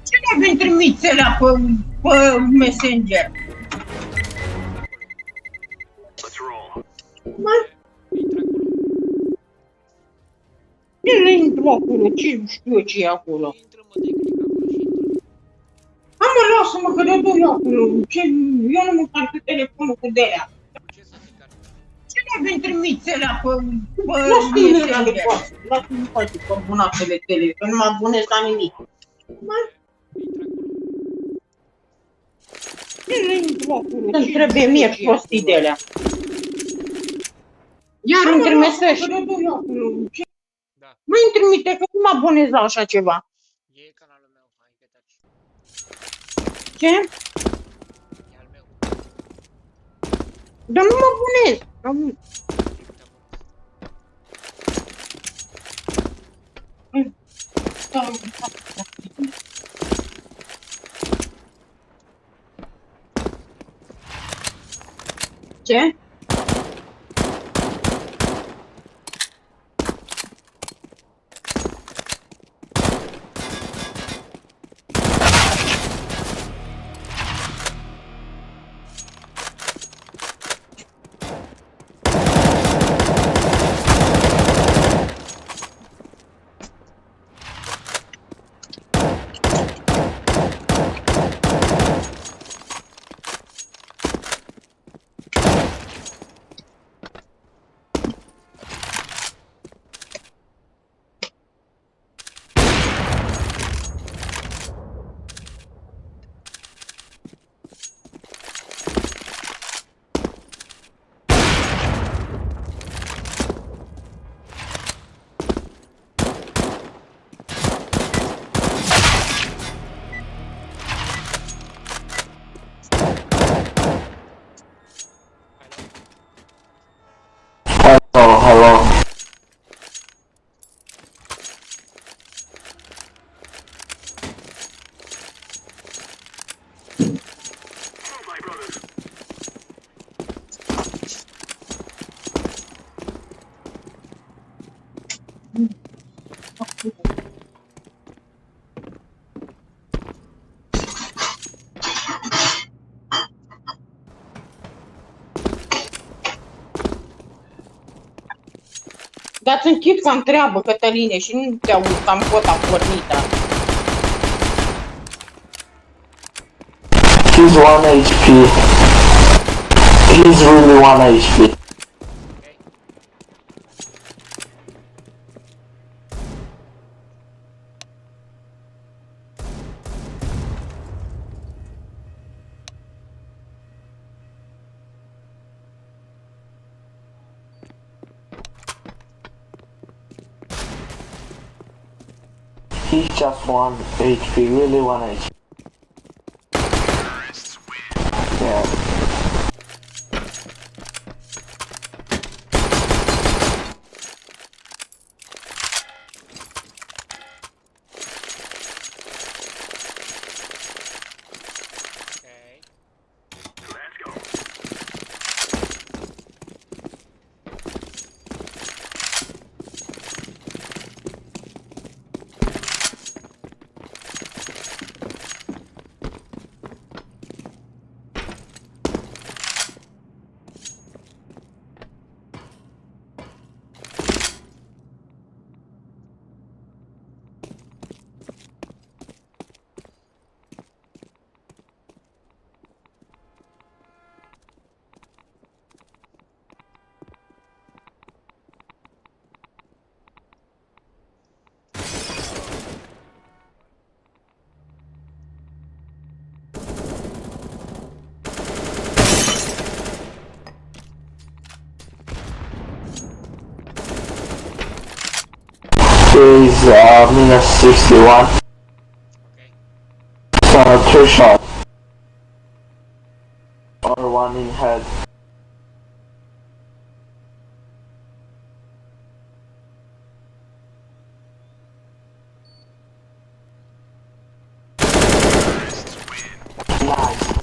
Cine vin trimițelea pe Messenger? Mă? Nu intru acolo, ce știu eu ce e acolo? Mă, lasă-mă că le doi acolo, eu nu mă fac cu telefonul cu de-aia. Cine vin trimițelea pe Messenger? Lasă-mi face pe abonatele tele, că nu mă abonez la nimic. Mă? Îmi trebuie mie prostii de alea. Iar îmi trimesești. Nu îmi trimite, că nu mă abonez la așa ceva. E canalul meu, hai că taci. Ce? E al meu. Dar nu mă abonez. Ce? Hello. Dați închid că întreabă, Cătăline, și nu te aud, că am fota pornită. He's 1 HP. He's really 1 HP. He's just 1 HP, really 1 HP. Yeah. Okay. He's minus 61. Okay. So 2 shot. Or 1 in head. Nice.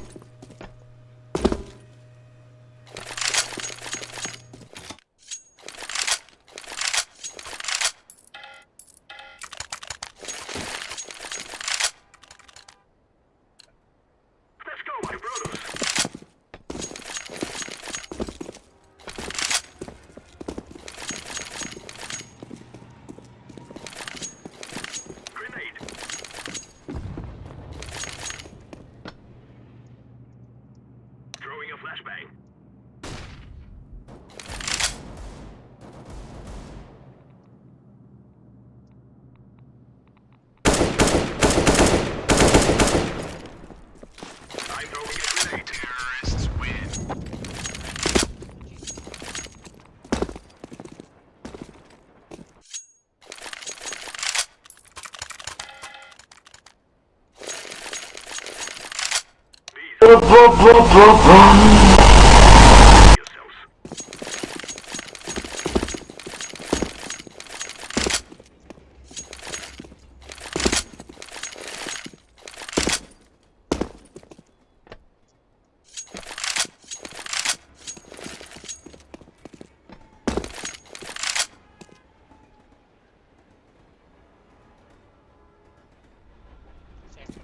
Safe.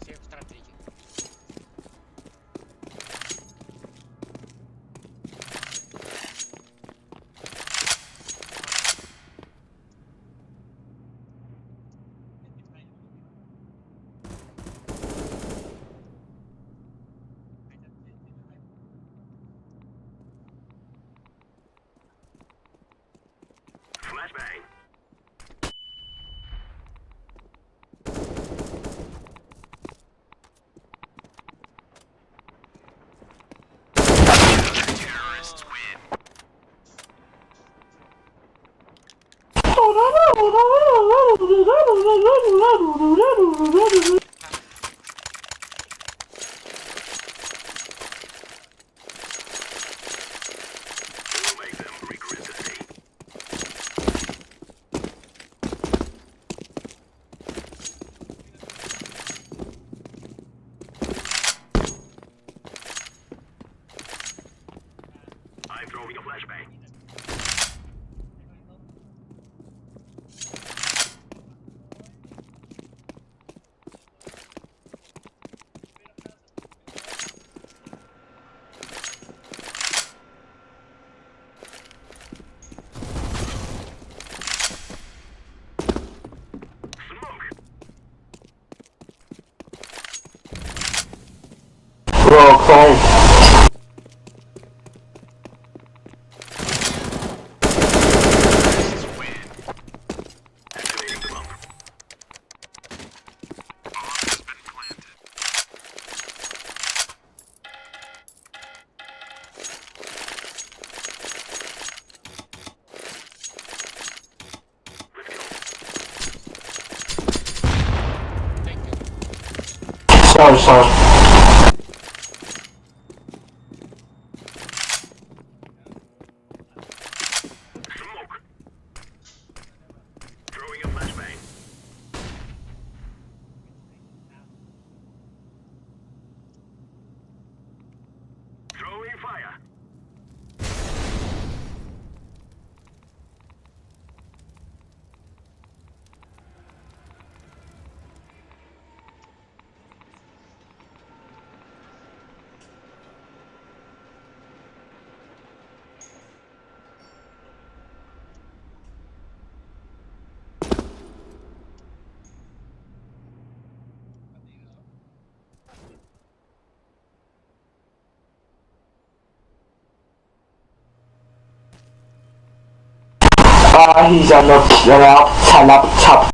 Safe strategy. Bro, climb. Sorry. He's on the laptop.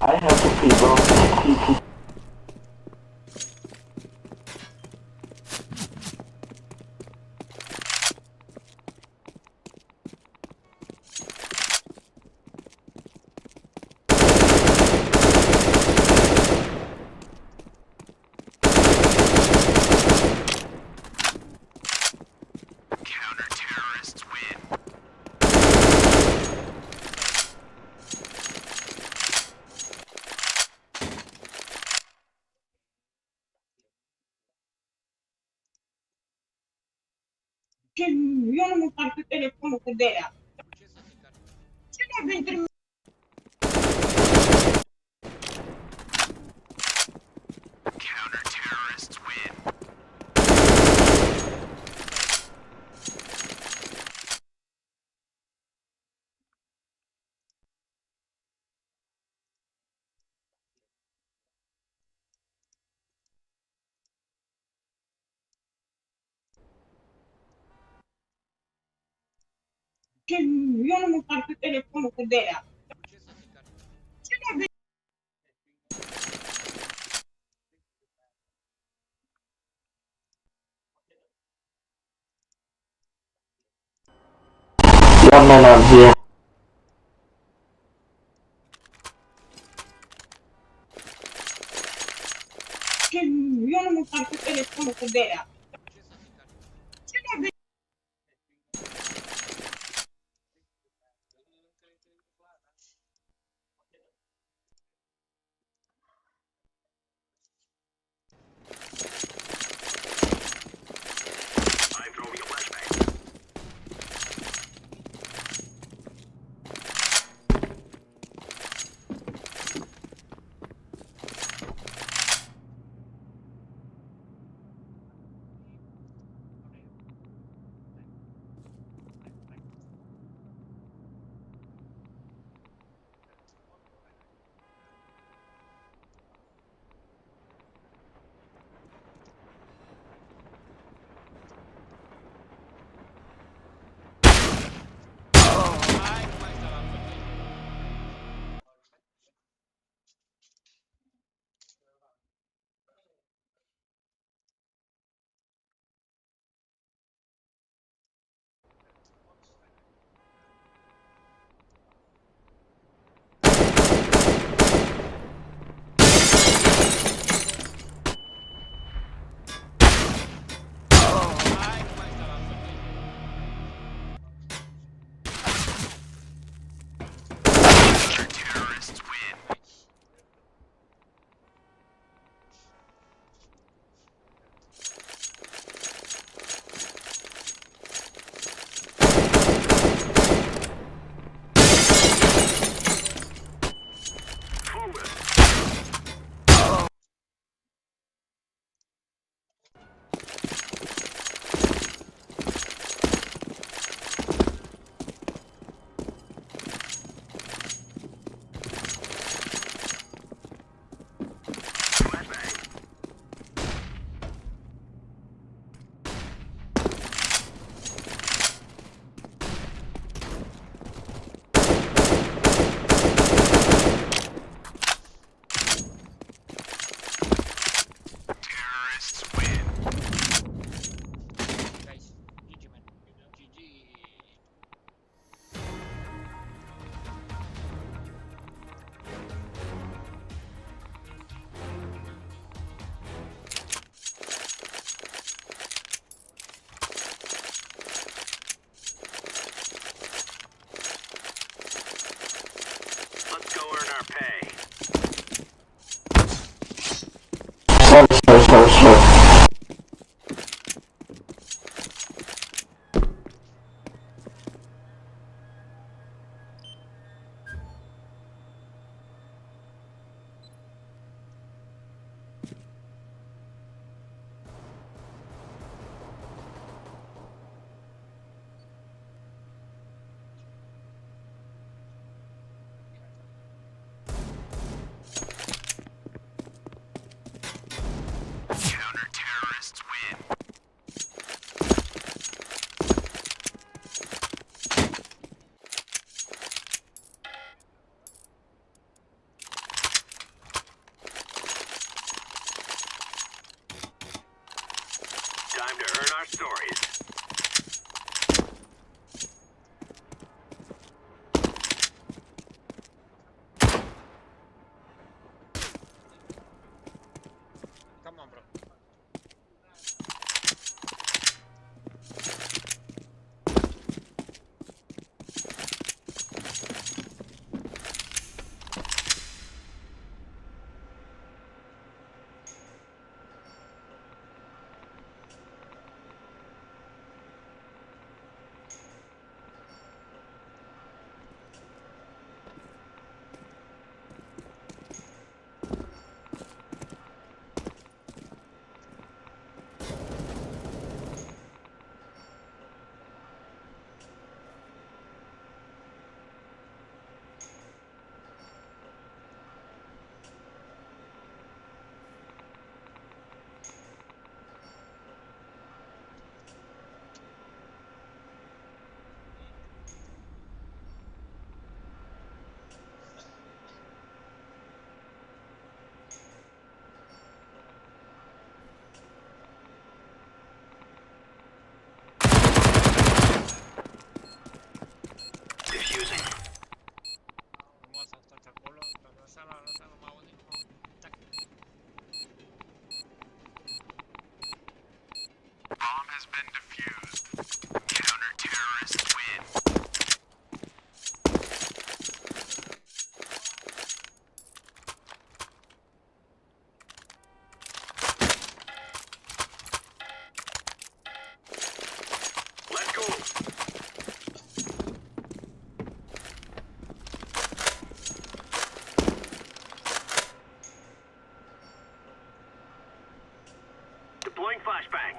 I have to pee, bro. Pee. Eu nu mă încarc cu telefonul cu de-aia. Ce s-a stricat? Cine vei trimite? Eu nu mă încarc cu telefonul cu de-aia. Ce s-a stricat? Cine vei Yeah, man, I'm here. Eu nu mă încarc cu telefonul cu de-aia. Ce s-a stricat? Cine vei Ai, nu mai sta la fel. Ai, nu mai sta la fel. Guys, GG man. GG. Time to earn our stories. Come on, bro. Diffusing. Vamos a estar culo. Regresalo, Maoni. Tak. Bomb has been defused. Counter-terrorists win. Let's go. Deploying flashbang.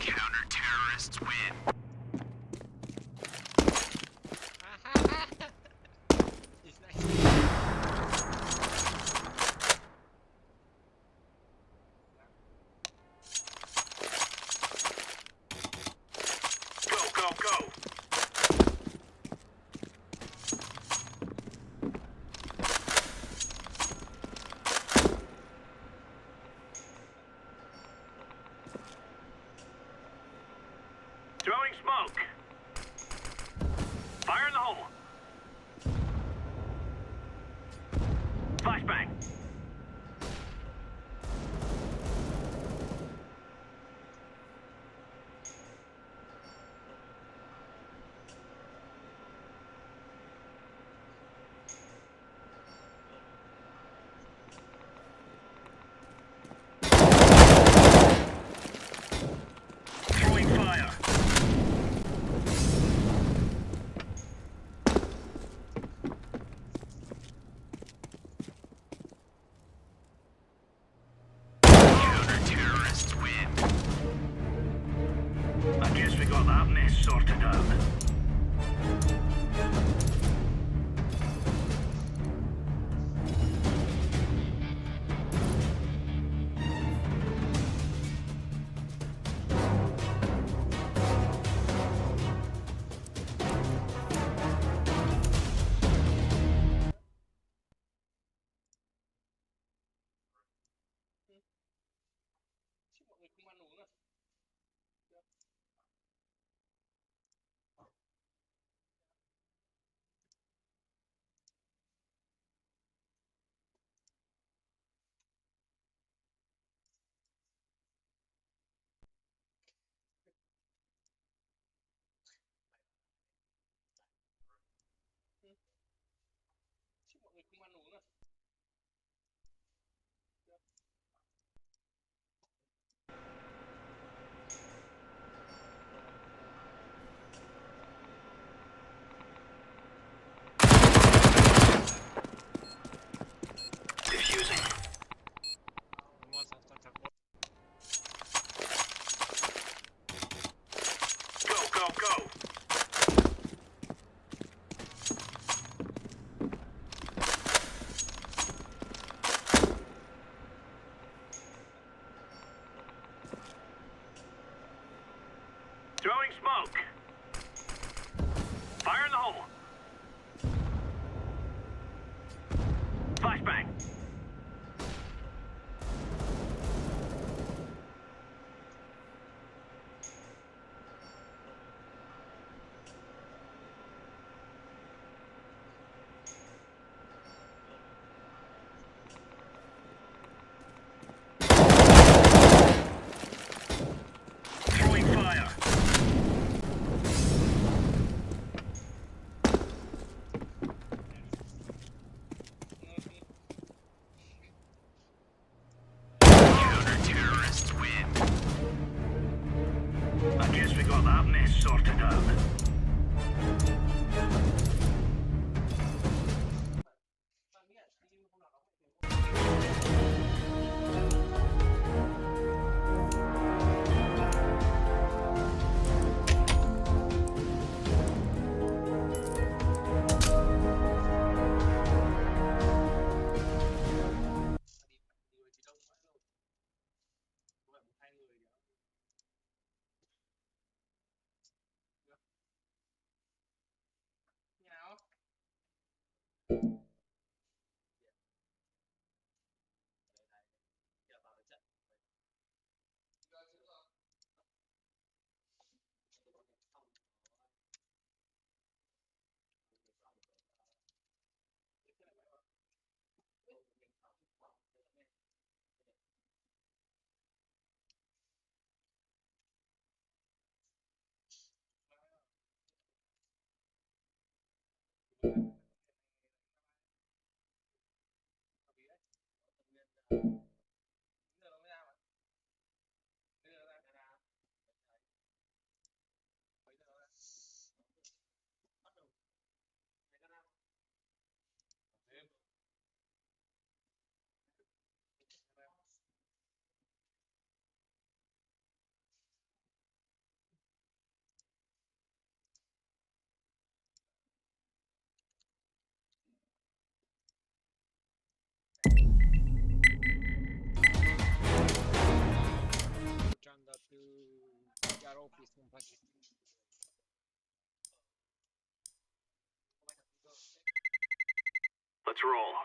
Counter-terrorists win. It's nice. Go, go, go. Throwing smoke. Fire in the hole. Flashbang. Throwing fire. Counter-terrorists win. I guess we got that mess sorted out. Throwing smoke. Fire in the hole. Flashbang. Throwing fire. Counter-terrorists win. I guess we got that mess sorted out. Uçanda yar ofis kumpaki. Let's roll.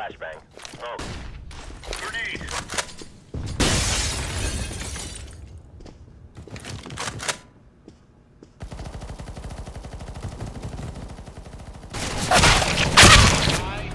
Flashbang. Smoke. Grenade. Ai,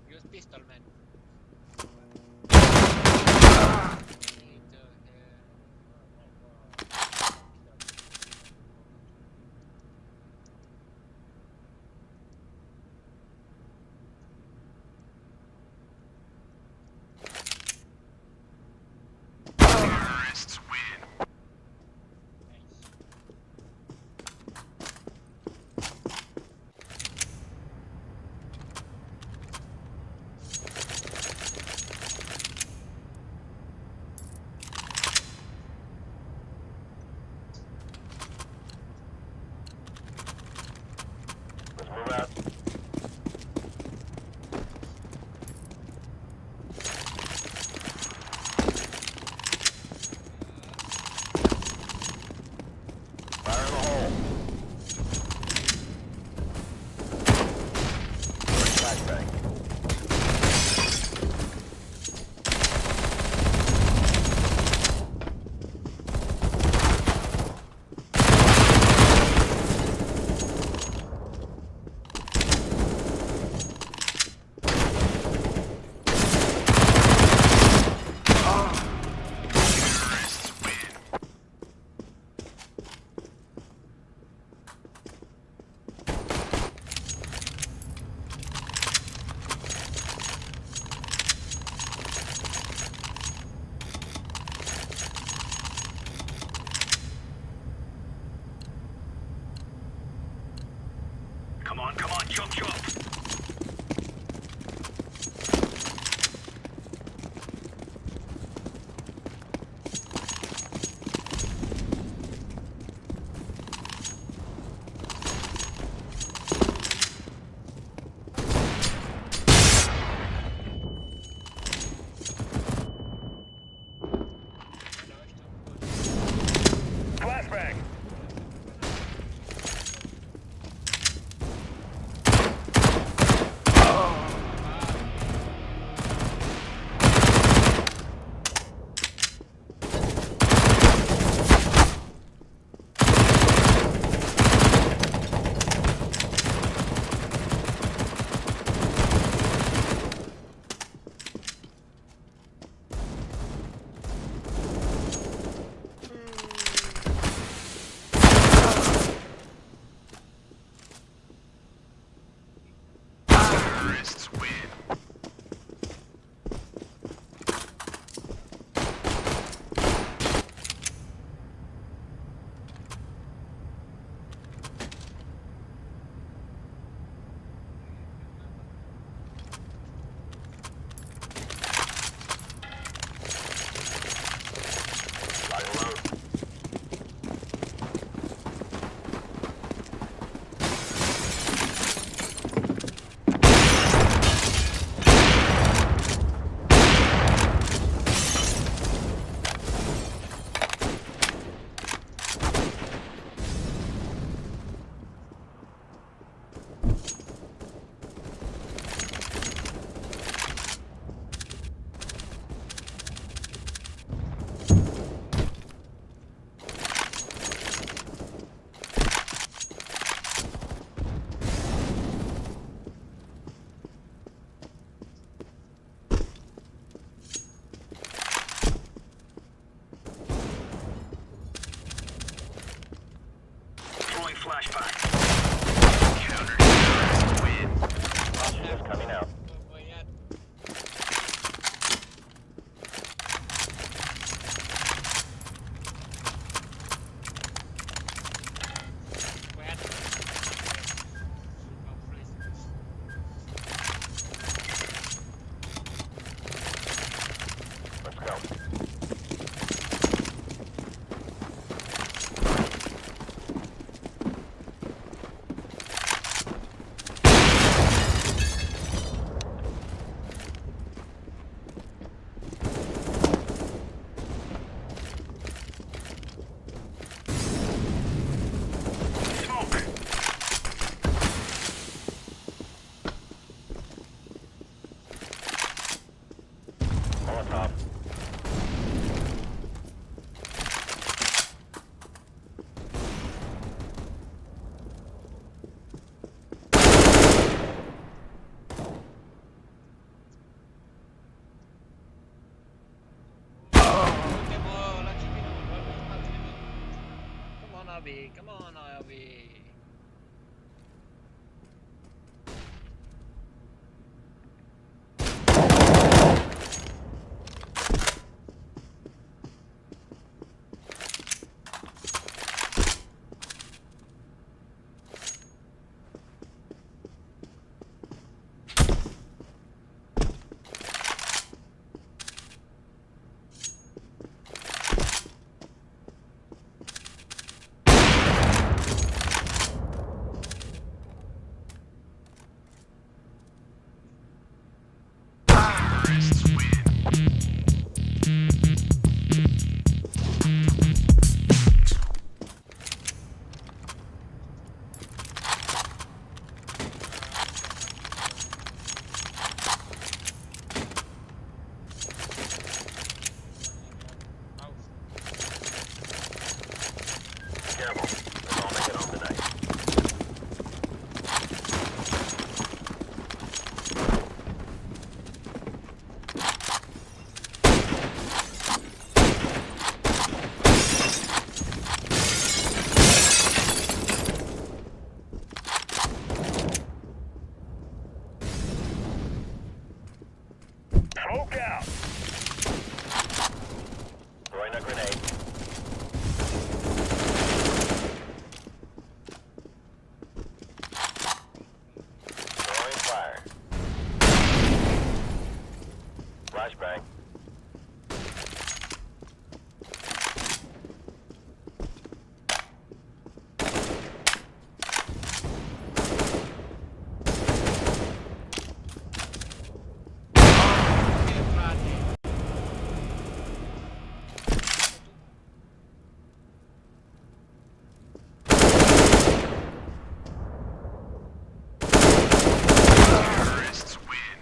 use pistol, man. Terrorists win. Let's move out. Fire in the hole. Flashbang. Terrorists win. Come on, chop chop. Flashbang. Terrorists win. Lock and load. IRB. Come on, IRB. Careful. Let's all make it home tonight. Smoke out. Throwing a grenade. Throwing fire. Flashbang. Terrorists win.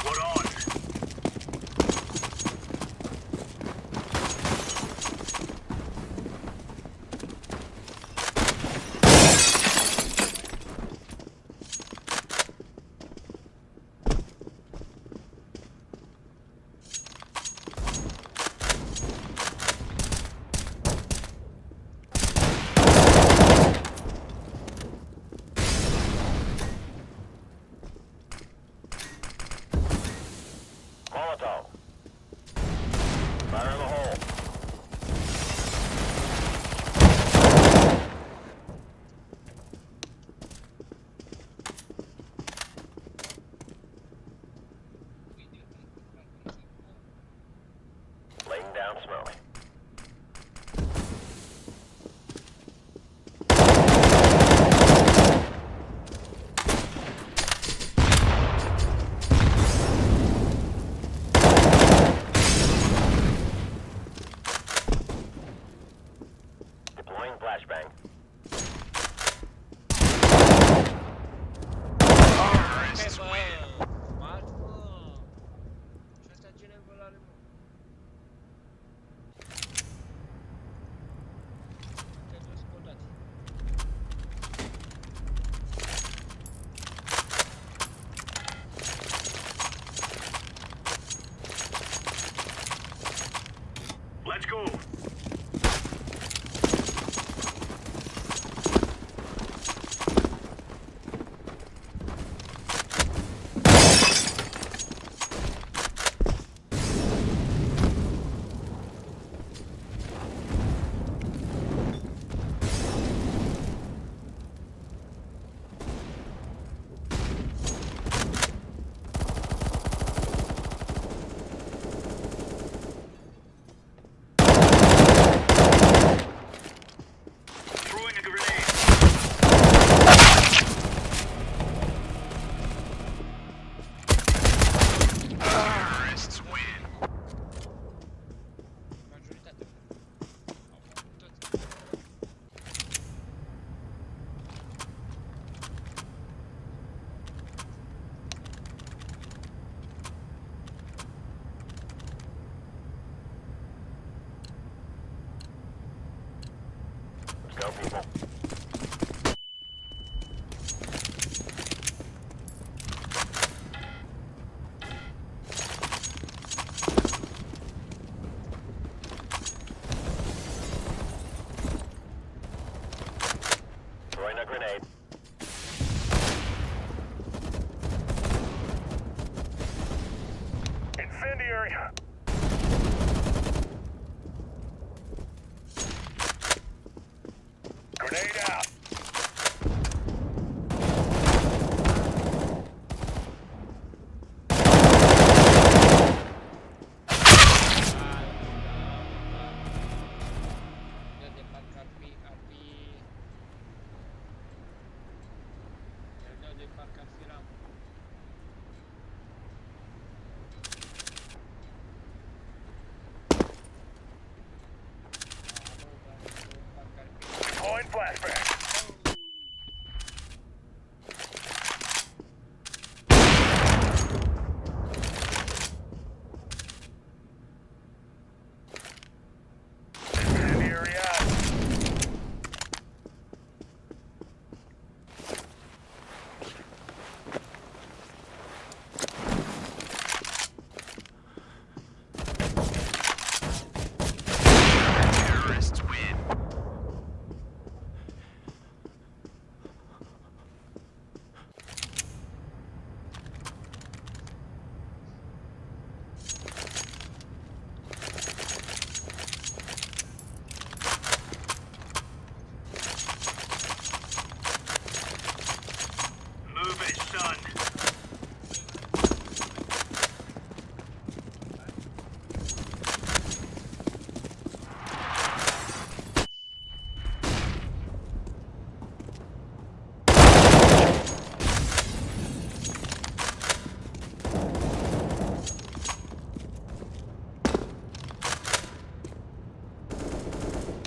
What on? Molotov. Fire in the hole. Laying down smoke. Deploying flashbang. Terrorists win. Smartphone. Ce asta ce nevoie are, mă? Te duci scodați. Let's go. go, people. Throwing a grenade. Incendiary. Grenade out. Dia de parcă ar fi... Credeau de parcă ar fi ramă. Parcă ar fi... Deploying flashbang. Incendiary out. Terrorists win. Move it, son.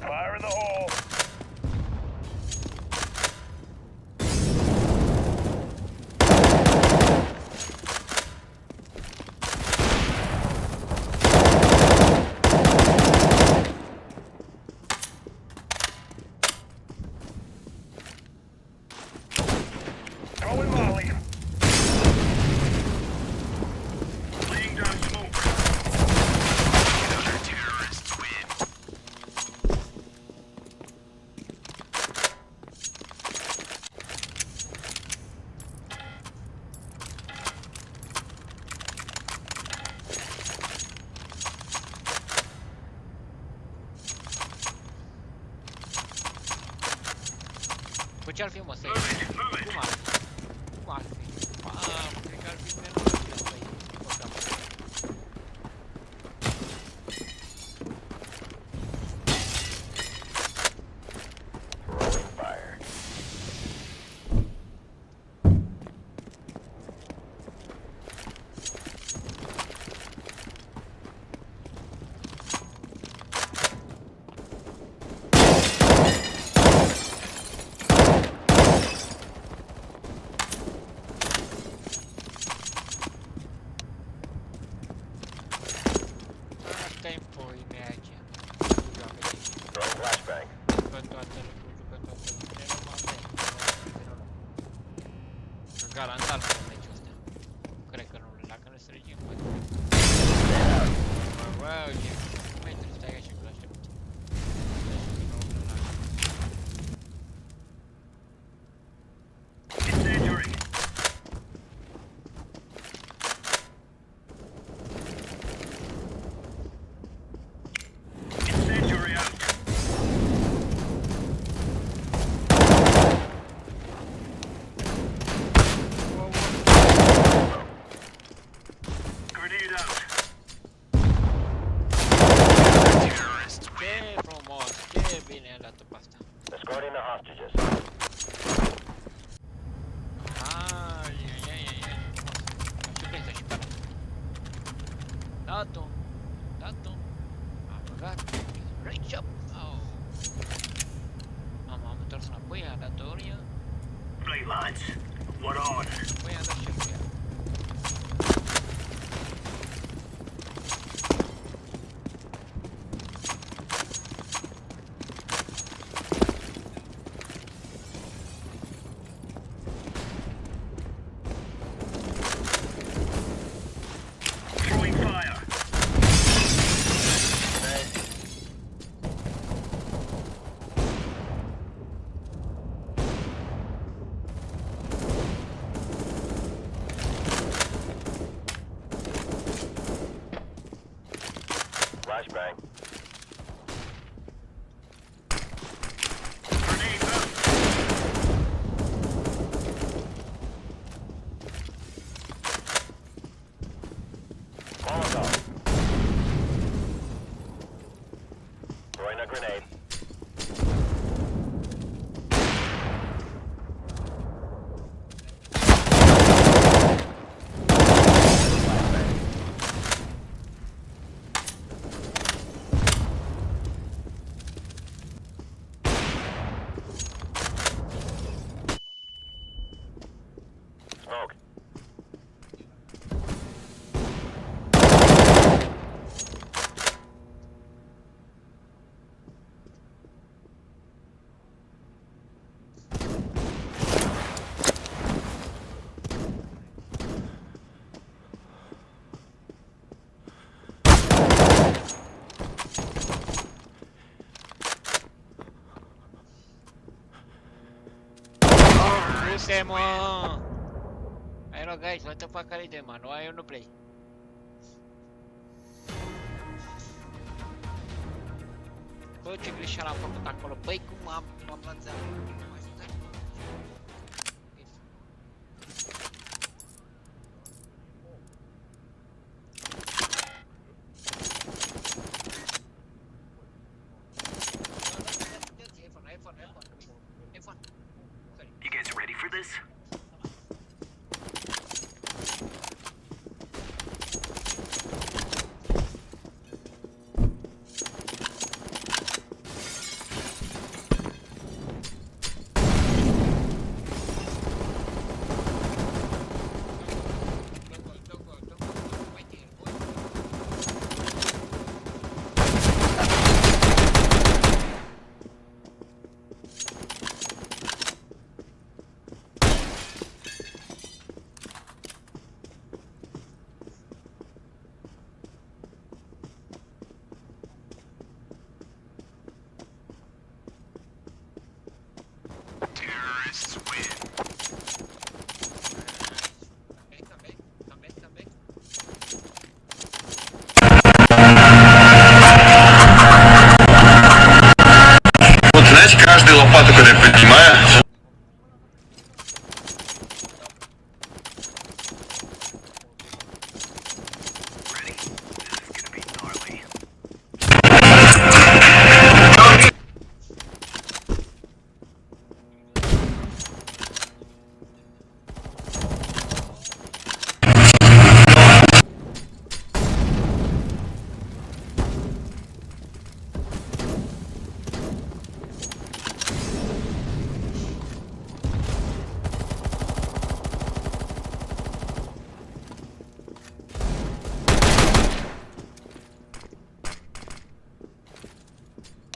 Fire in the hole. Throwing Molly. Laying down smoke. Another terrorists win. Cu ce ar fi, mă, să Move it, move it. Cum ar fi? Cum ar fi? Mamă, cred că ar fi nenorocit asta aici. Băgam. Throwing fire. Asta-i pui mea aici. Joacă de aici. Throwing flashbang. Jucă toată lucrul, jucă toată lucrul. Ne luăm avem. Că garantat cu meciul ăsta. Cred că nu, dacă nu strigim, băi. Bă, ce metri, stai așa că l-aștept. Incendiary. Incendiary out. Grenade out. Terrorists win. Ce frumos, ce bine a dat-o pe asta. Escorting the hostages. Ai, frumos. Ce prinsă și pe ala. Dat-o, dat-o. Am băgat. Reach up. Au. Am întors înapoi, a dat oria. Right, lads. We're on. Păi a dat și el. Uite, mă! Hai rog, guys, what the fuck are you doing, man? Why you no play? Bă, ce greșeală am făcut acolo? Băi, cum am văzut? Mai stai. You guys ready for this? Terrorists win. Come back. Вот знаете, каждый лопату, когда я поднимаю, Ready? This is gonna be gnarly.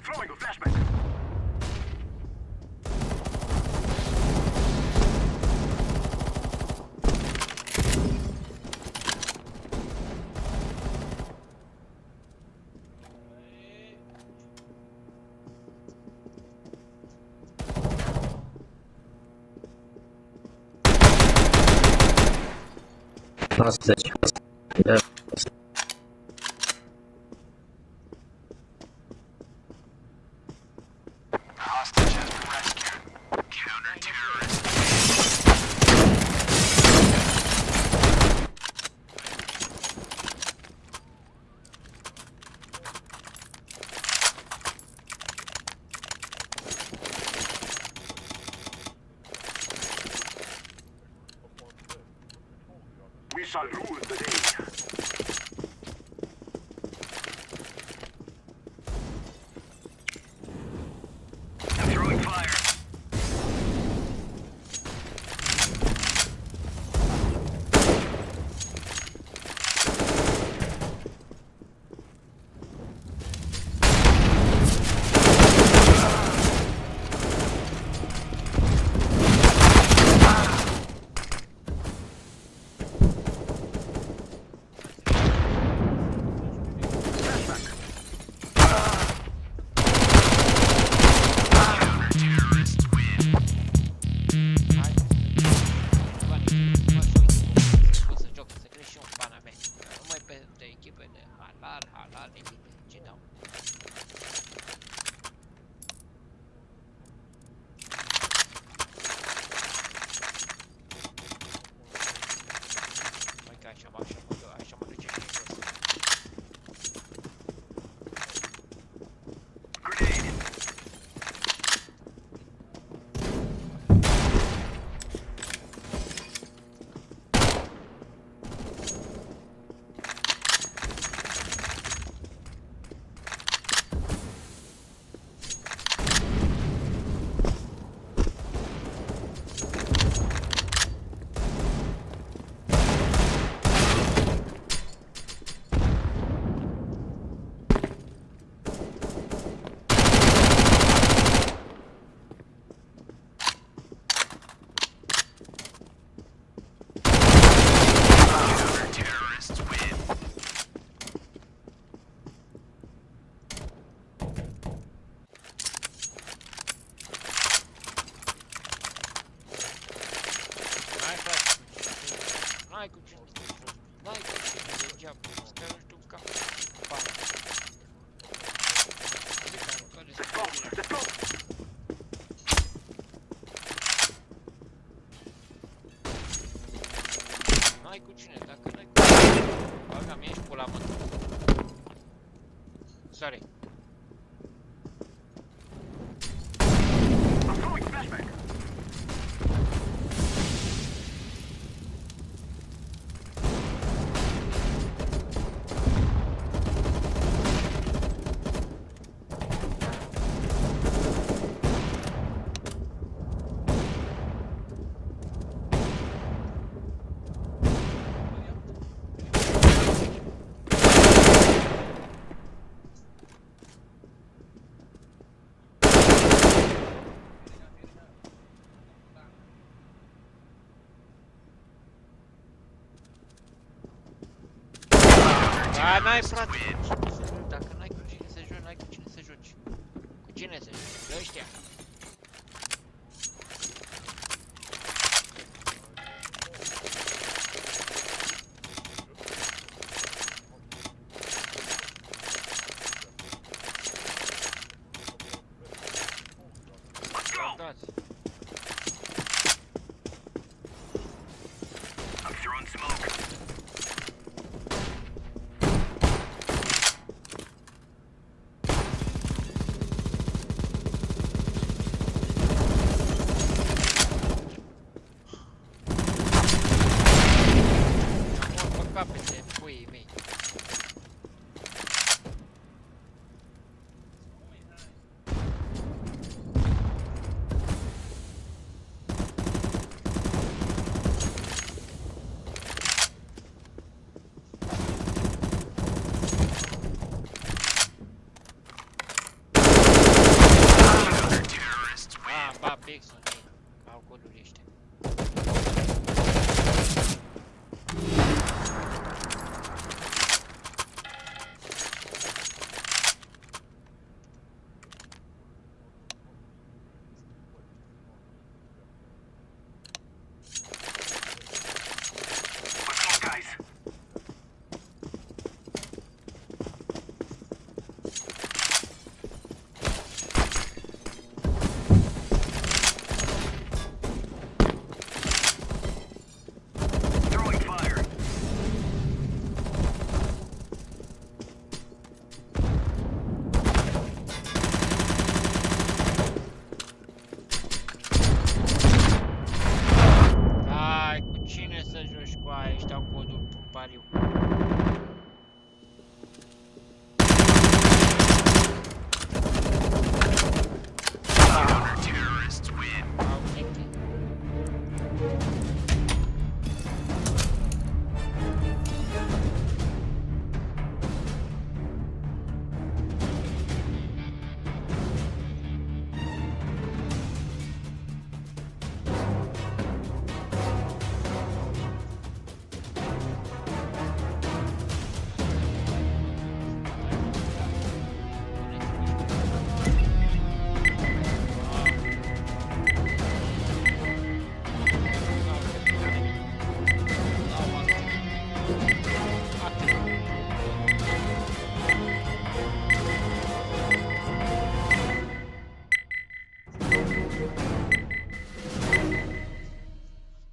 Throwing a flashbang. Nossa, tipo, Hostage has been rescued. Counter-terrorist. We shall rule the day. Throwing fire. Sorry. I'm throwing flashback. Da, n-ai frate. Dacă n-ai cu cine să joci, n-ai cu cine să joci. Cu cine să joci? De ăștia. Dați. I'm throwing smoke. Mor pe capete, puii mei. Ah, ba, pixul mei. Au codul ăștia. Let's go, guys. Throwing fire. Ai, cu cine să joci cu aia? Ăștia au codul în pariu. Terrorists win. Au nechi.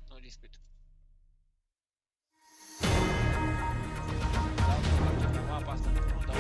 Nu discut. Dau mapa asta, nu dau.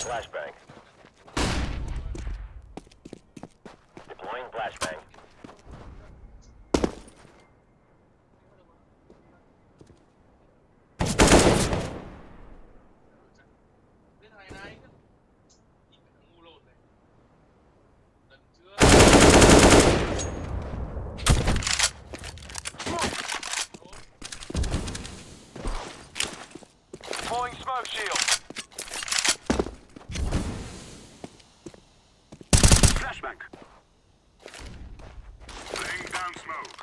Flashbang. Flashbang. Deploying smoke shield. Flashbang. Laying down smoke.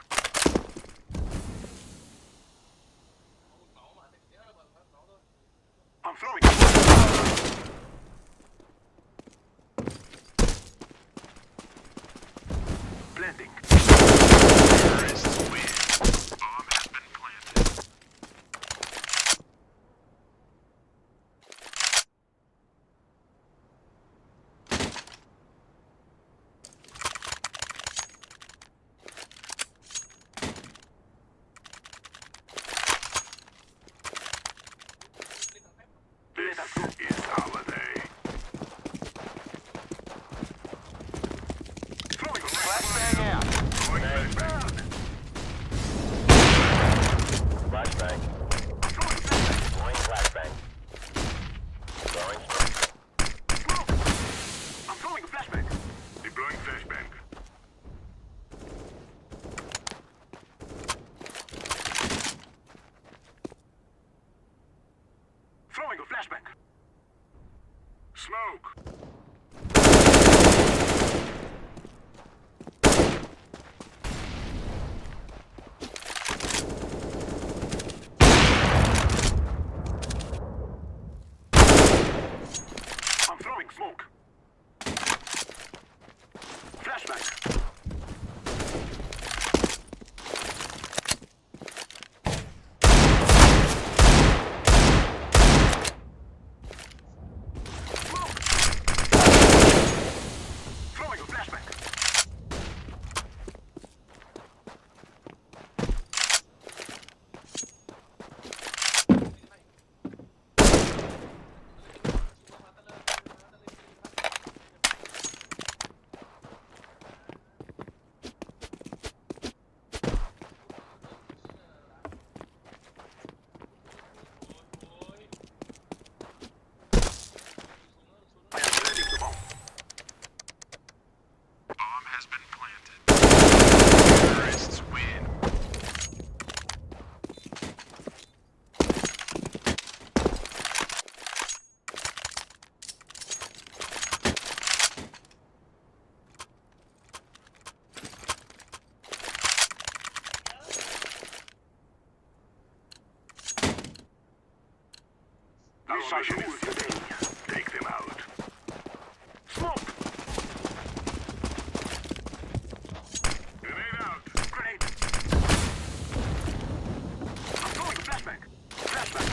I'm throwing. Blending. Terrorists win. Bomb has been planted. This is our day. Throwing a flashbang out. Throwing flashbang. Flashbang. Throwing flashbang. Deploying flashbang. Throwing smoke. Smoke. I'm throwing a flashbang. Deploying flashbang. Throwing a flashbang. Smoke. I'm throwing smoke. Flashbang. Smoke. Throwing a flashbang. I am planting the bomb. Bomb has been planted. Terrorists win. This mission is today. Take them out. Smoke! Grenade out! Grenade! I'm throwing a flashbang! Flashbang!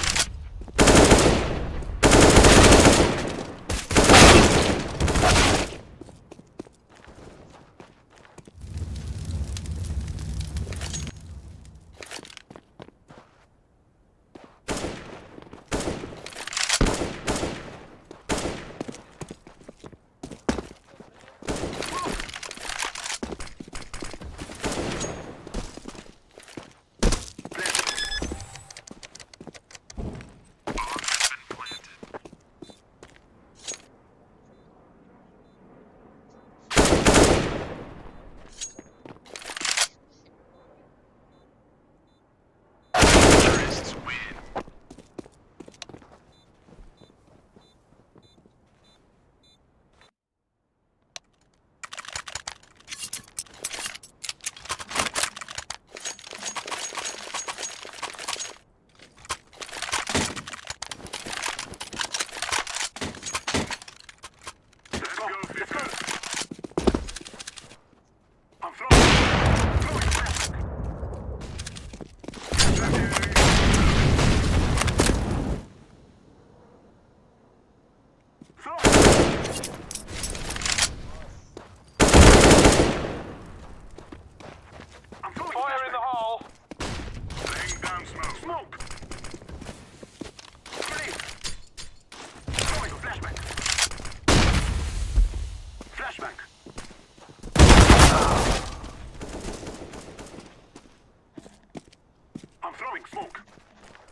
Throwing smoke.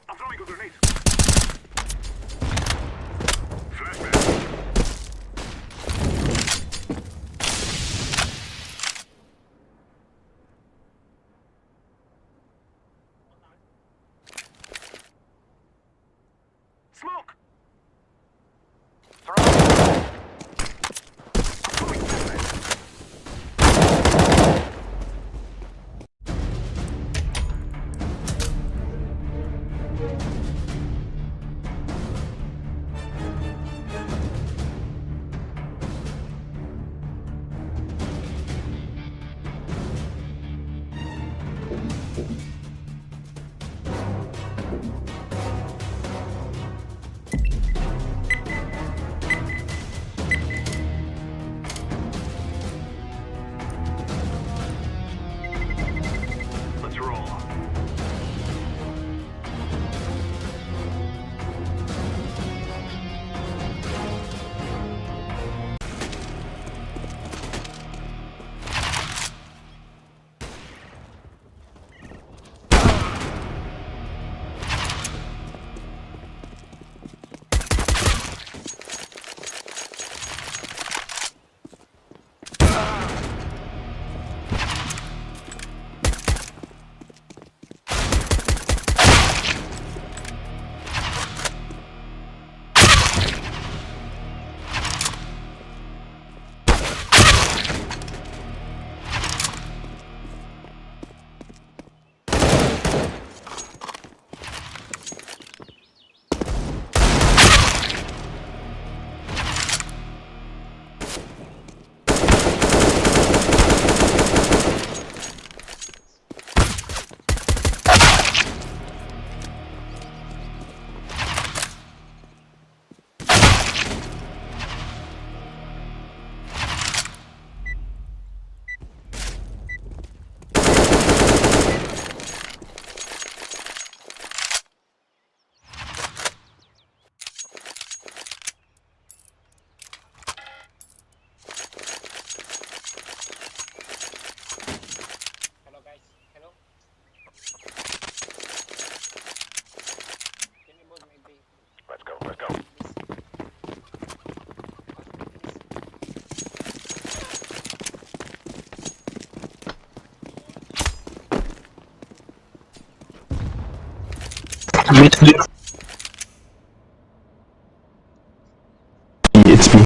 I'm throwing a grenade. Flashbang. Smoke. Let's roll. Hello guys, hello. Can you both maybe Let's go, let's go. It's me.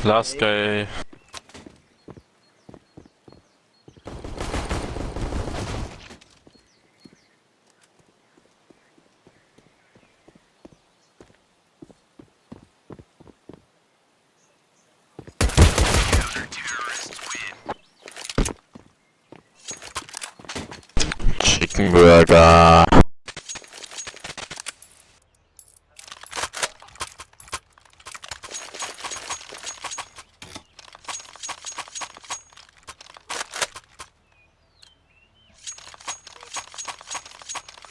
Last guy. Chicken Burger.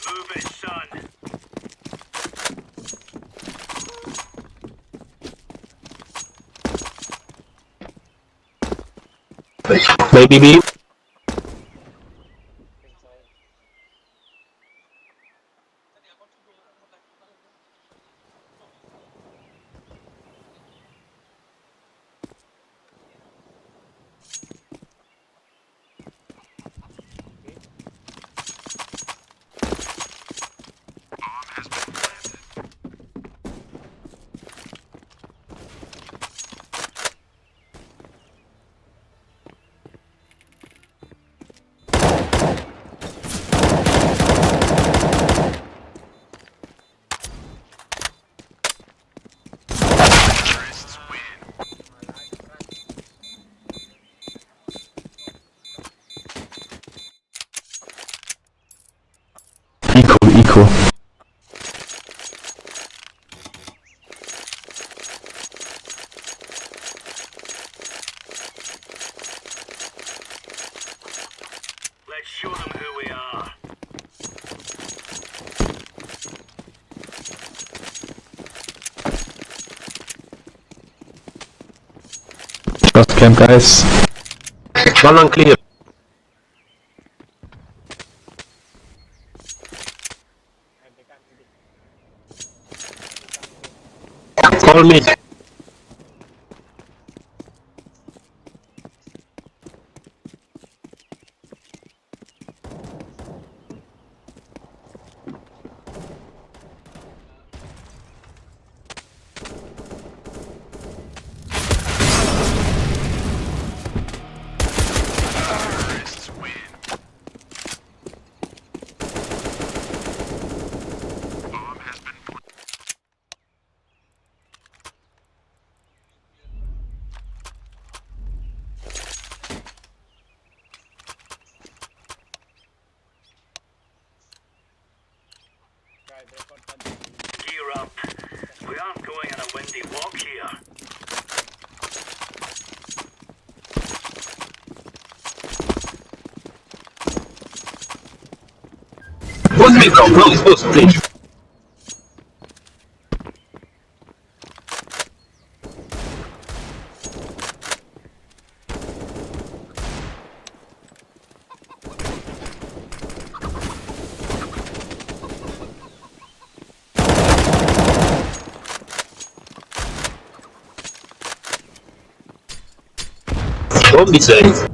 Move it, son. Baby beep. Last camp, guys. One unclear. Call me. Gear up. We aren't going on a windy walk here. Boost me, bro. Boost, please. Don't be safe.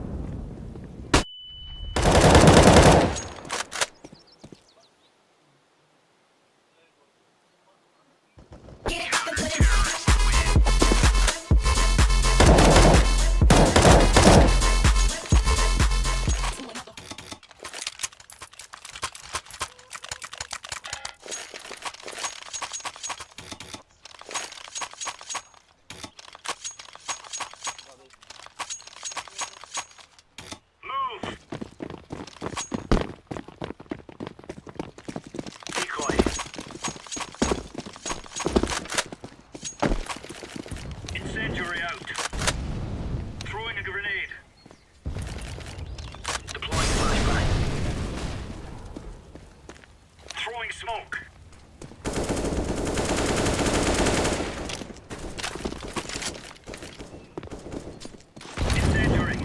Move! Decoy. Incendiary out. Throwing a grenade. Deploying flashbang. Throwing smoke. Incendiary.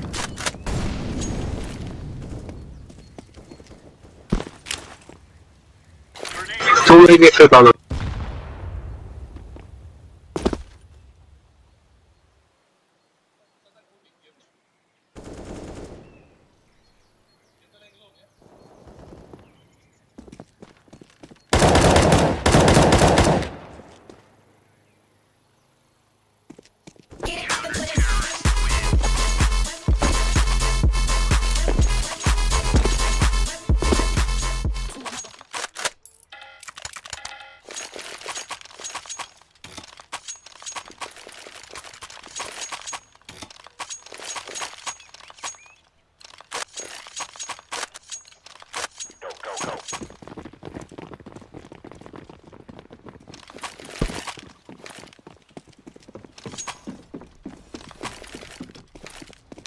Grenade. Two radiation down. Go, go, go.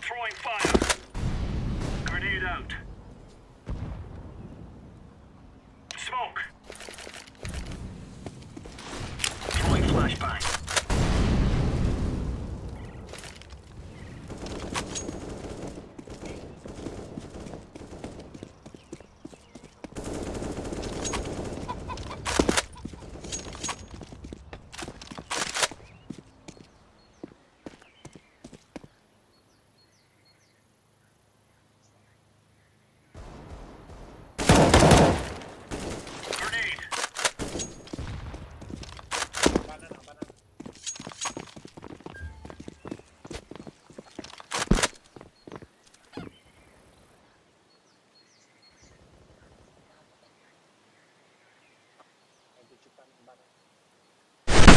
Throwing fire. Grenade out. Smoke. Throwing flashbang. Grenade.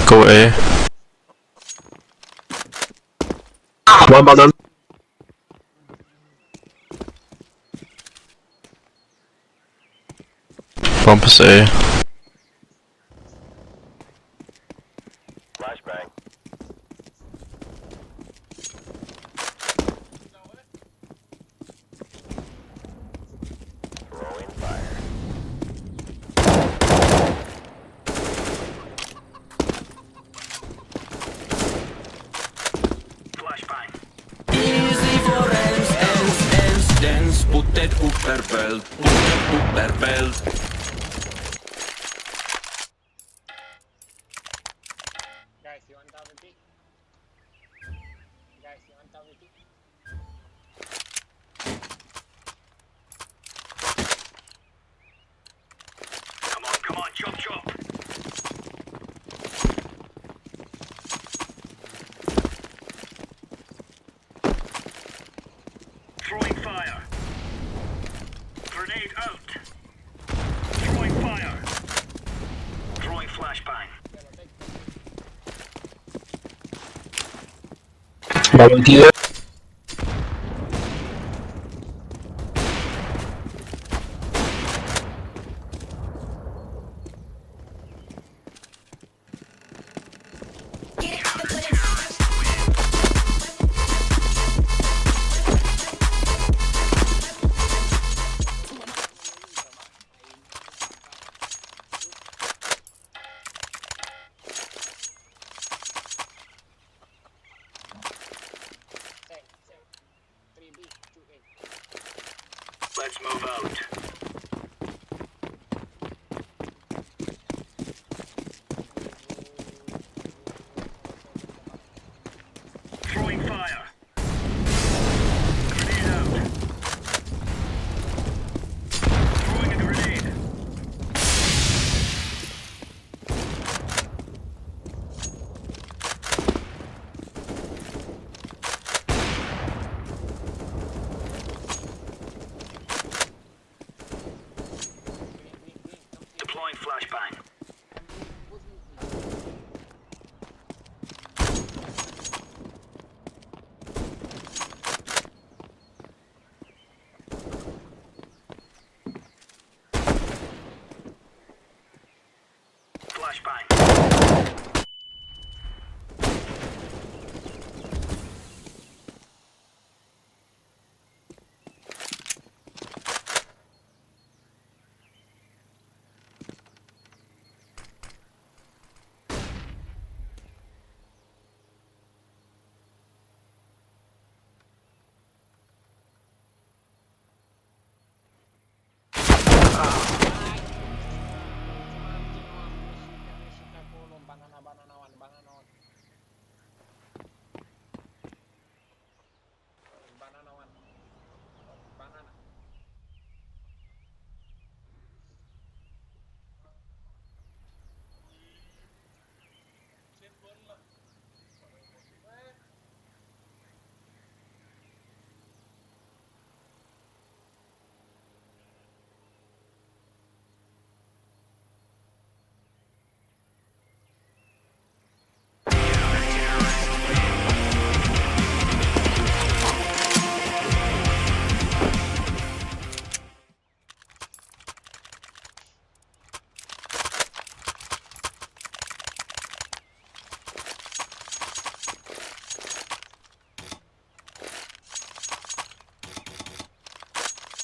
Go A. One banana. Bomb is A. Flashbang. Throwing fire. Flashbang. Upperfeld, Upperfeld. Guys, you want WP? Guys, you want WP? Come on, chop, chop. Throwing fire. Grenade out. Throwing fire. Throwing flashbang. Volunteer. Let's move out. Throwing fire. Grenade out. Throwing a grenade. Deploying flashbang. Flashbang.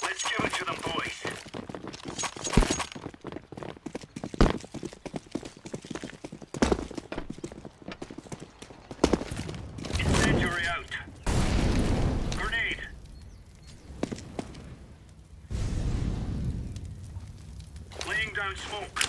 Let's give it to them, boys. Incendiary out. Grenade. Laying down smoke.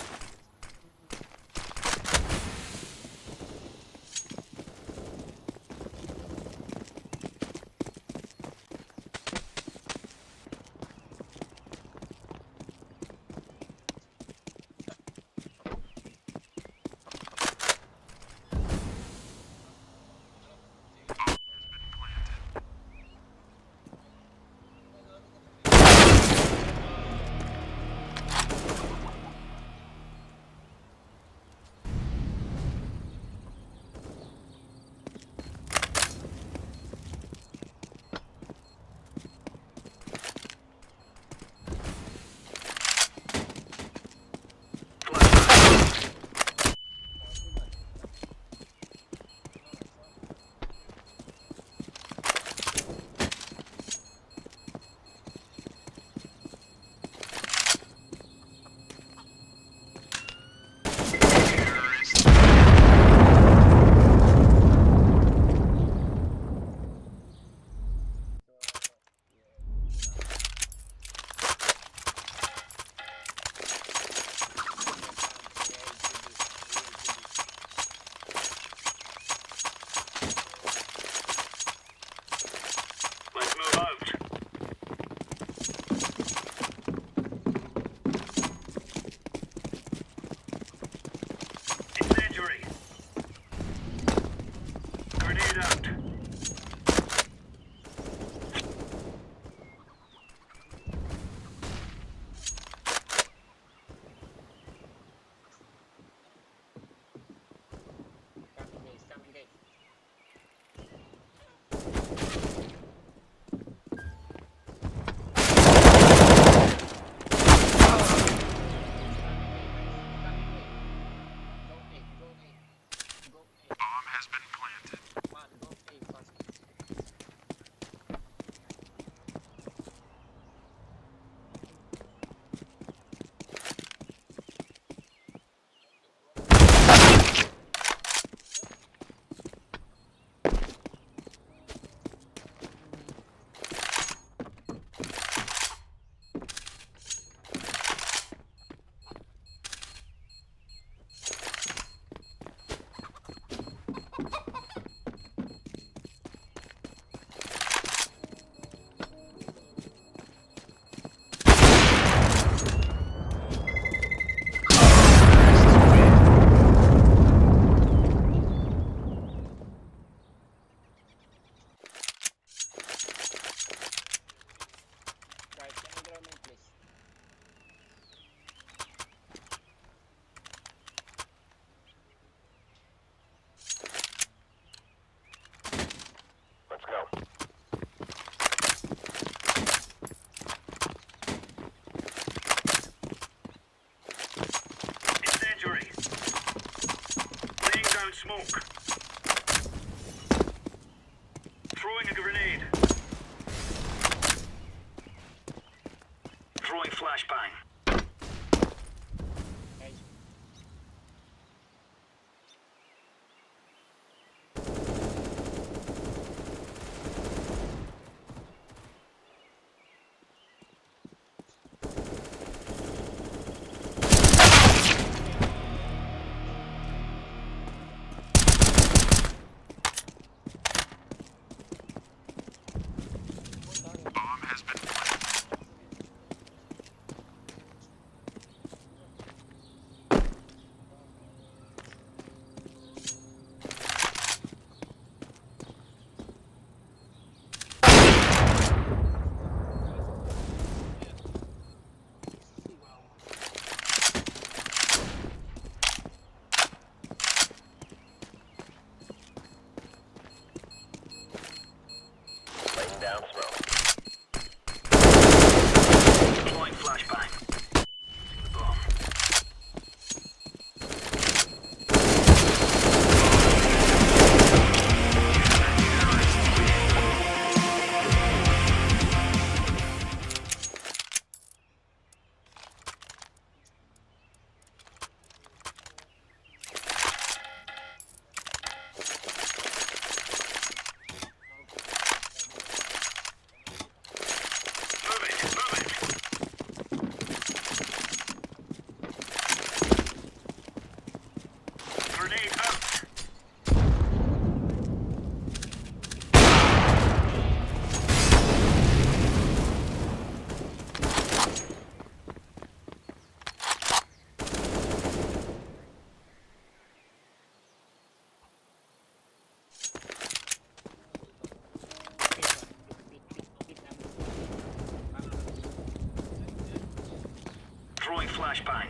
smoke. Throwing a grenade. Throwing flashbang. Bomb has been planted. Laying down smoke. Deploying flashbang. Using the bomb. Move it, move it. Grenade out. Throwing flashbang.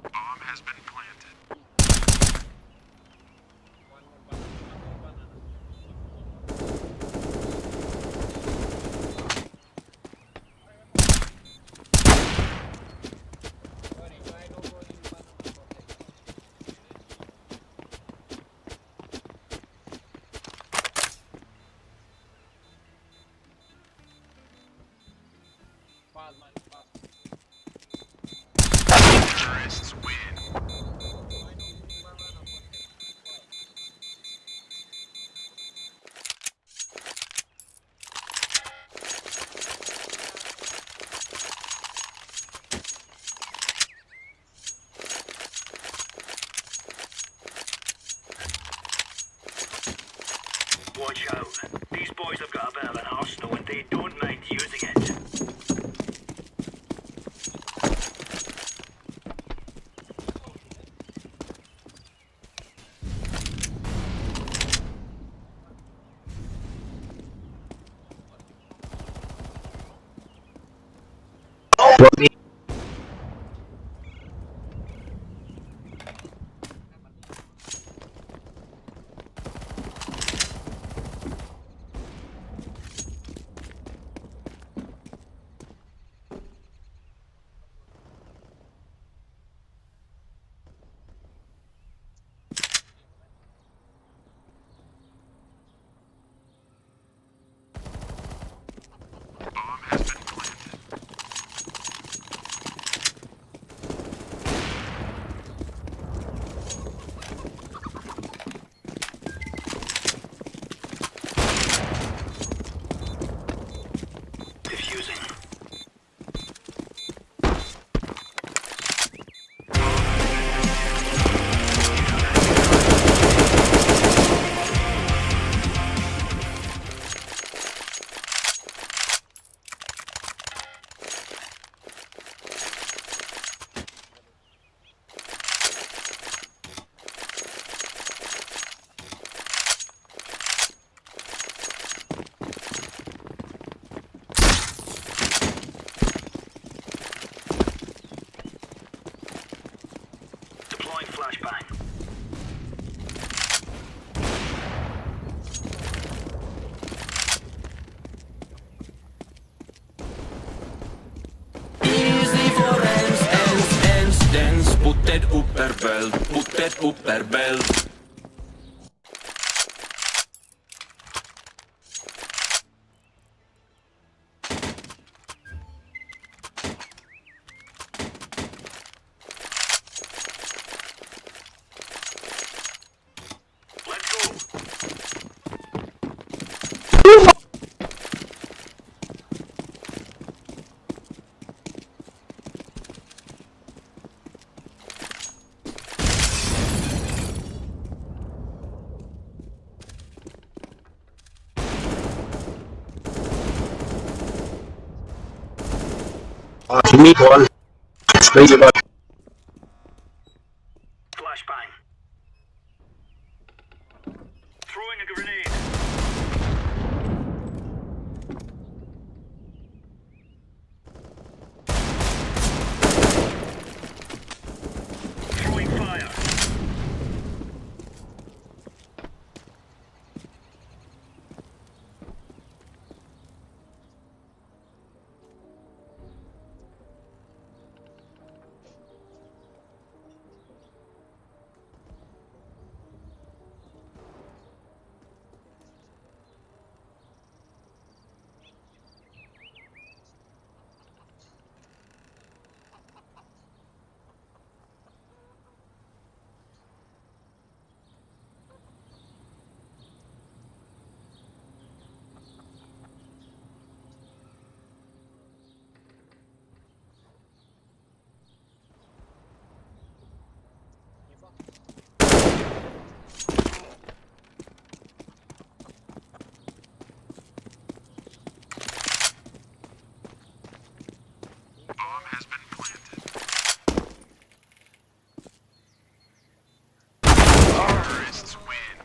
Bomb has been planted. Terrorists win. Watch out. These boys have got a bit of an arsenal and they don't mind using it. Bomb has been planted. Diffusing. Deploying flashbang. bell, put that upper bell. Let's go. You need one. Stay about. Flashbang. Throwing a grenade. Throwing fire. Bomb has been planted. Terrorists win.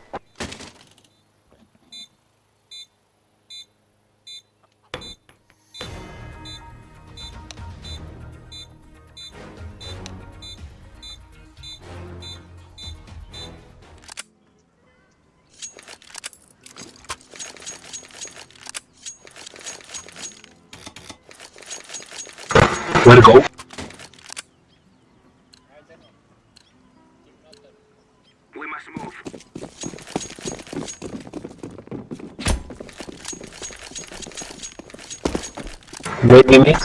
Where to go? We must move. Wait a minute.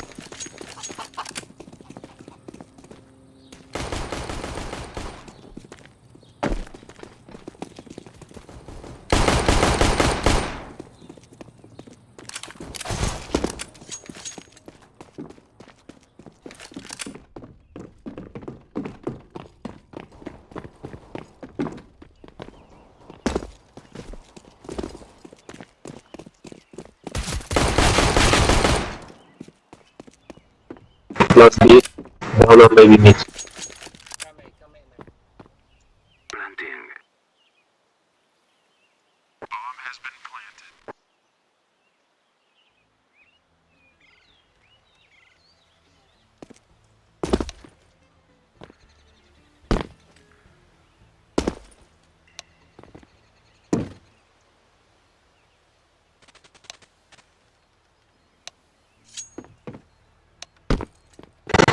Plus B. Down on baby mid. Planting. Bomb has been planted.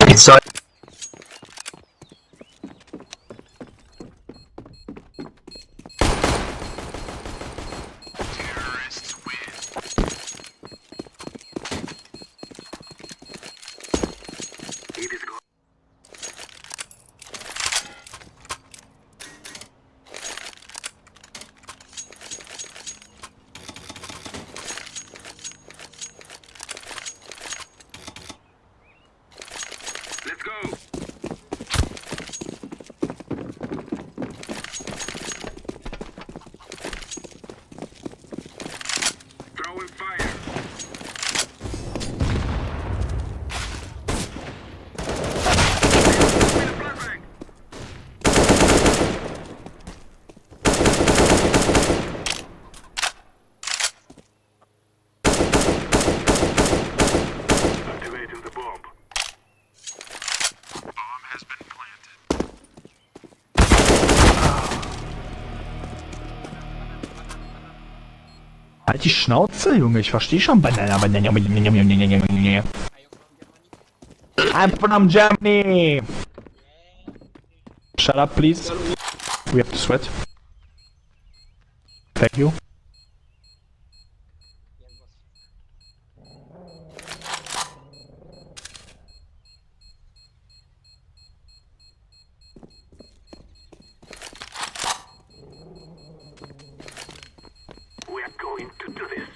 Inside. Terrorists win. It is go. Let's go. Throwing fire. Flashbang. Activating the bomb. Bomb has been planted. Halt die Schnauze, Junge, ich verstehe schon. Banana. I'm from Germany. Shut up, please. We have to sweat. Thank you. We're going to do this.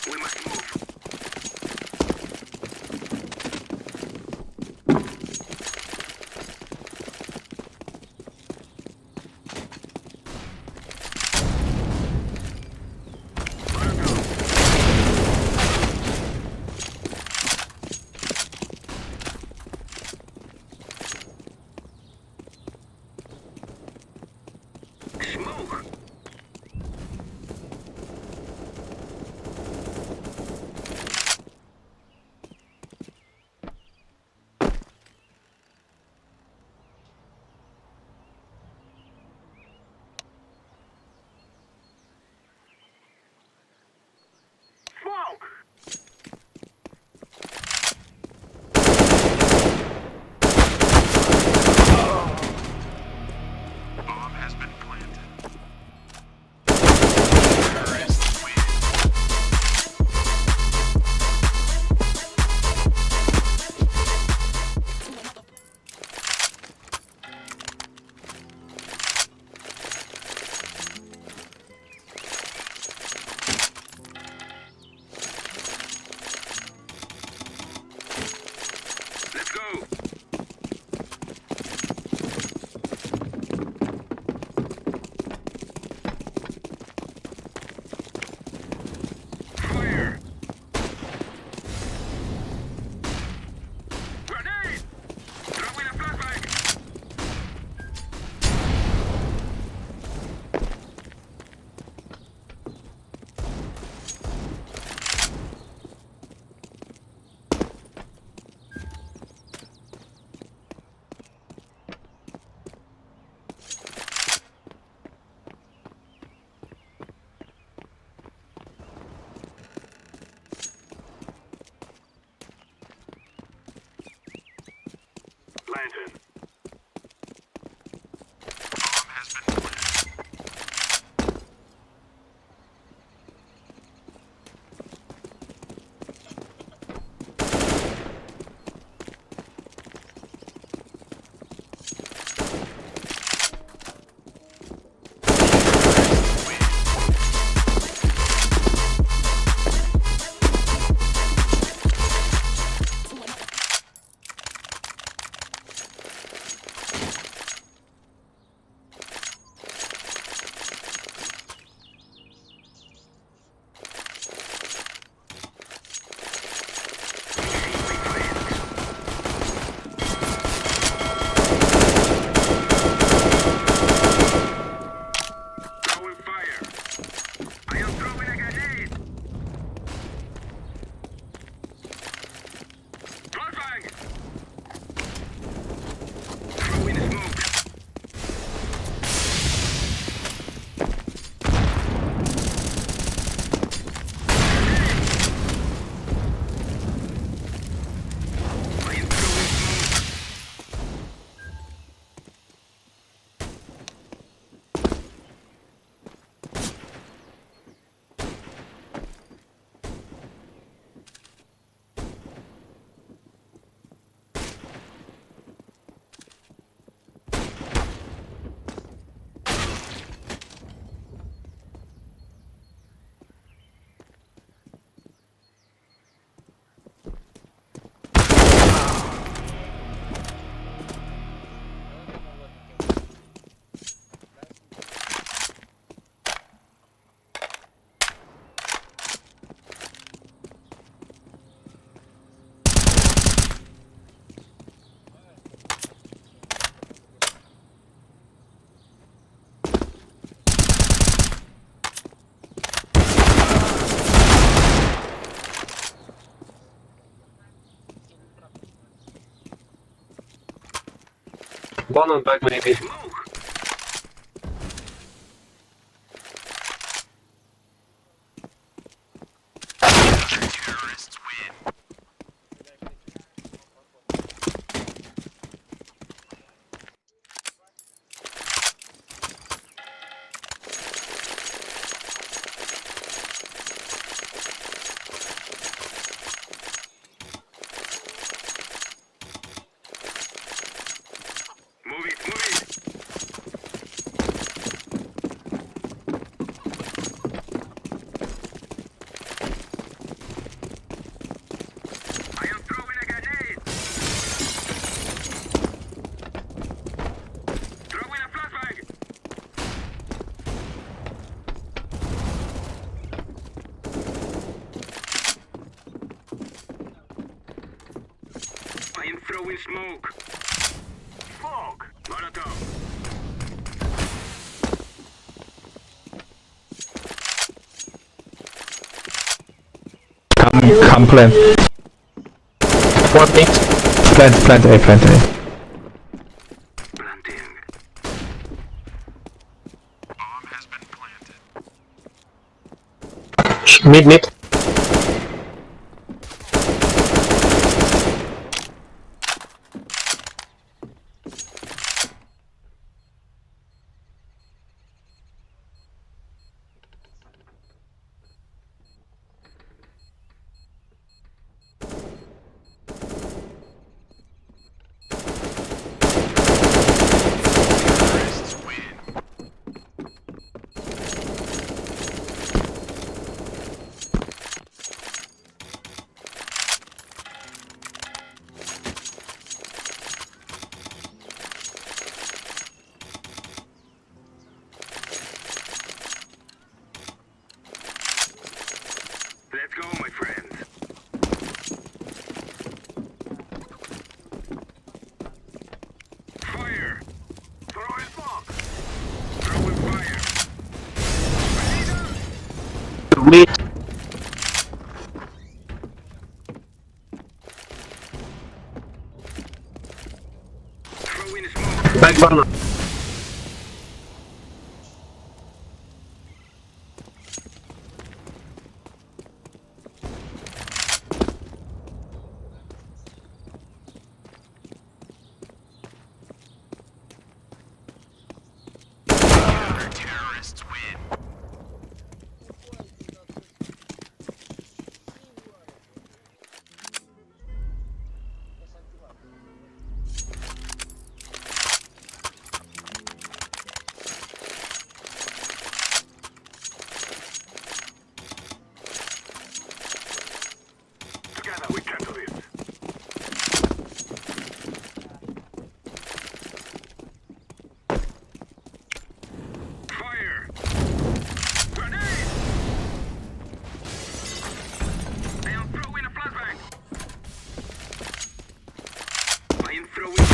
We must move. Smoke. One on back maybe. Terrorists win. Move it, move it. I am throwing a grenade. Throwing a flashbang. I am throwing smoke. Fog. Molotov. Come plant. One mid. Plant A, plant A. Planting. Bomb has been planted. Mid. Terrorists win. Let's go, my friends. Fire! Throwing smoke! Throwing fire! Mid. Throwing smoke! Back banana. Terrorists win. Together we can do this. Fire! Grenade! I am throwing a flashbang! I am throwing...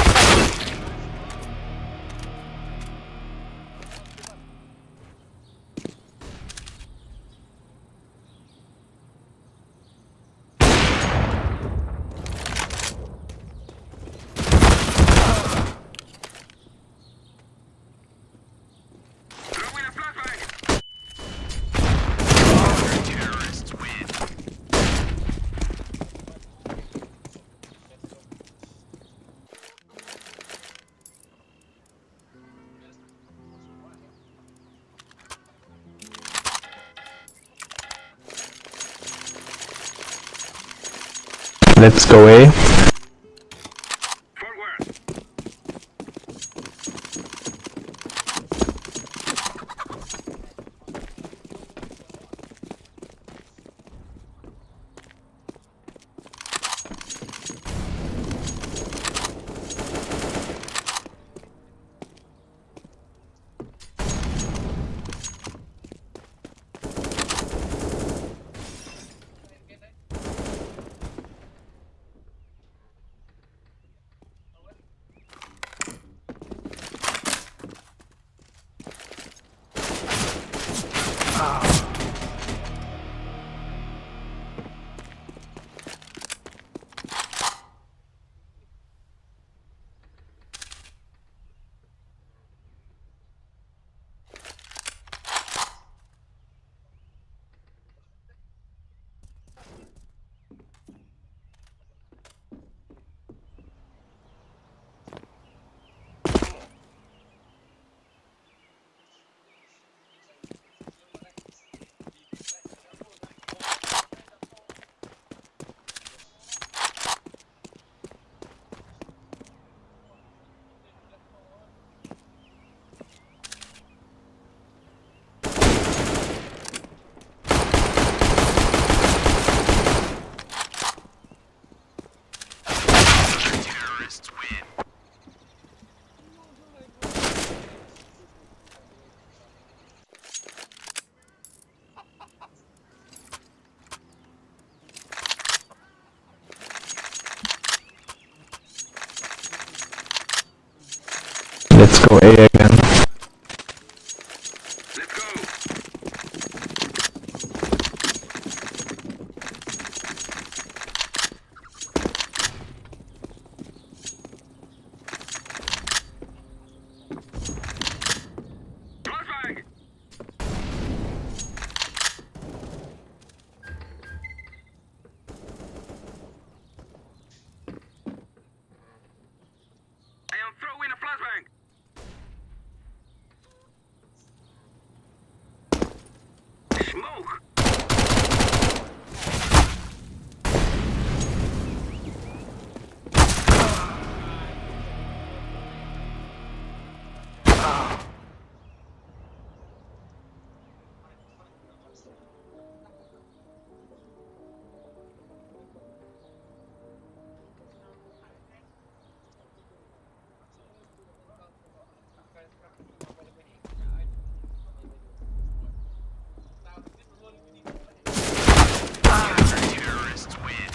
Throwing a flashbang! Terrorists win. Let's go A. Forward! A again. Let's go. Flashbang. I am throwing a flashbang. Smoke. Terrorists win.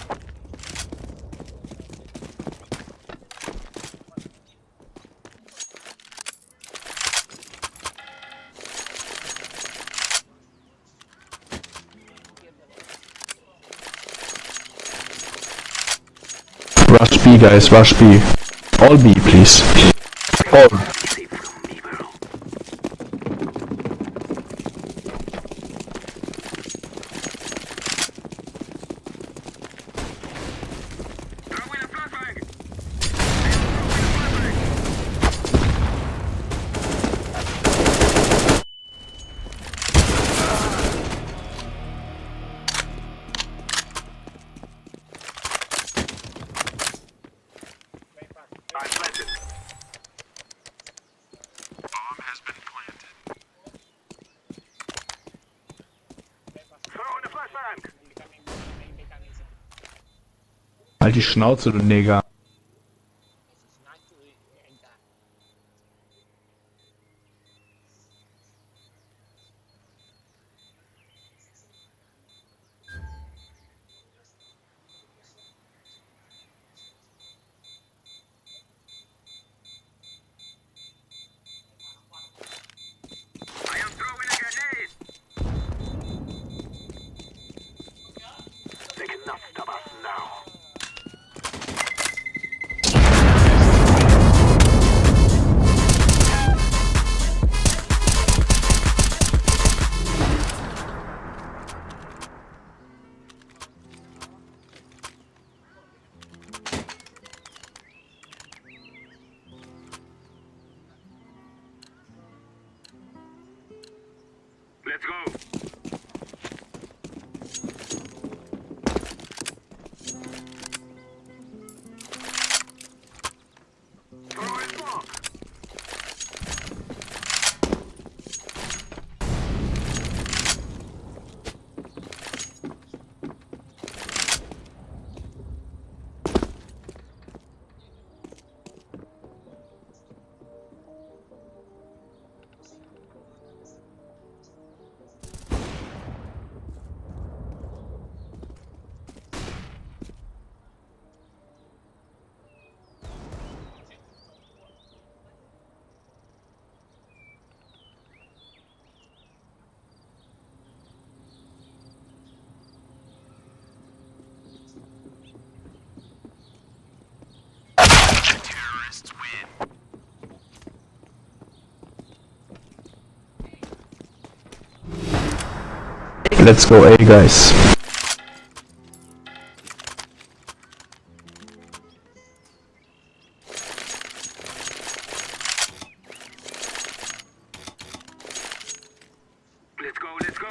Rush B, guys, rush B. All B, please. All. Throwing a flashbang. I planted. Bomb has been planted. Throwing a flashbang. Halt die Schnauze, du Neger. I am throwing a grenade. They cannot stop us now. Let's go. Throwing smoke. Terrorists win. Let's go A, guys. Let's go. Let's go.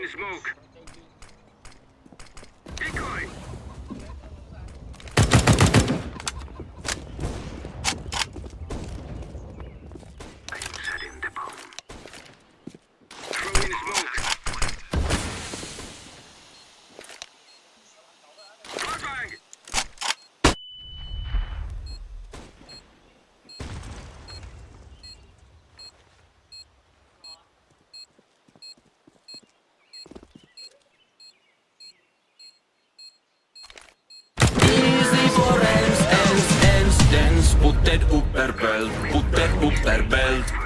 Throwing smoke. Decoy. I'm setting the bomb. Throwing smoke. Flashbang. Put that upper belt, put that upper belt. They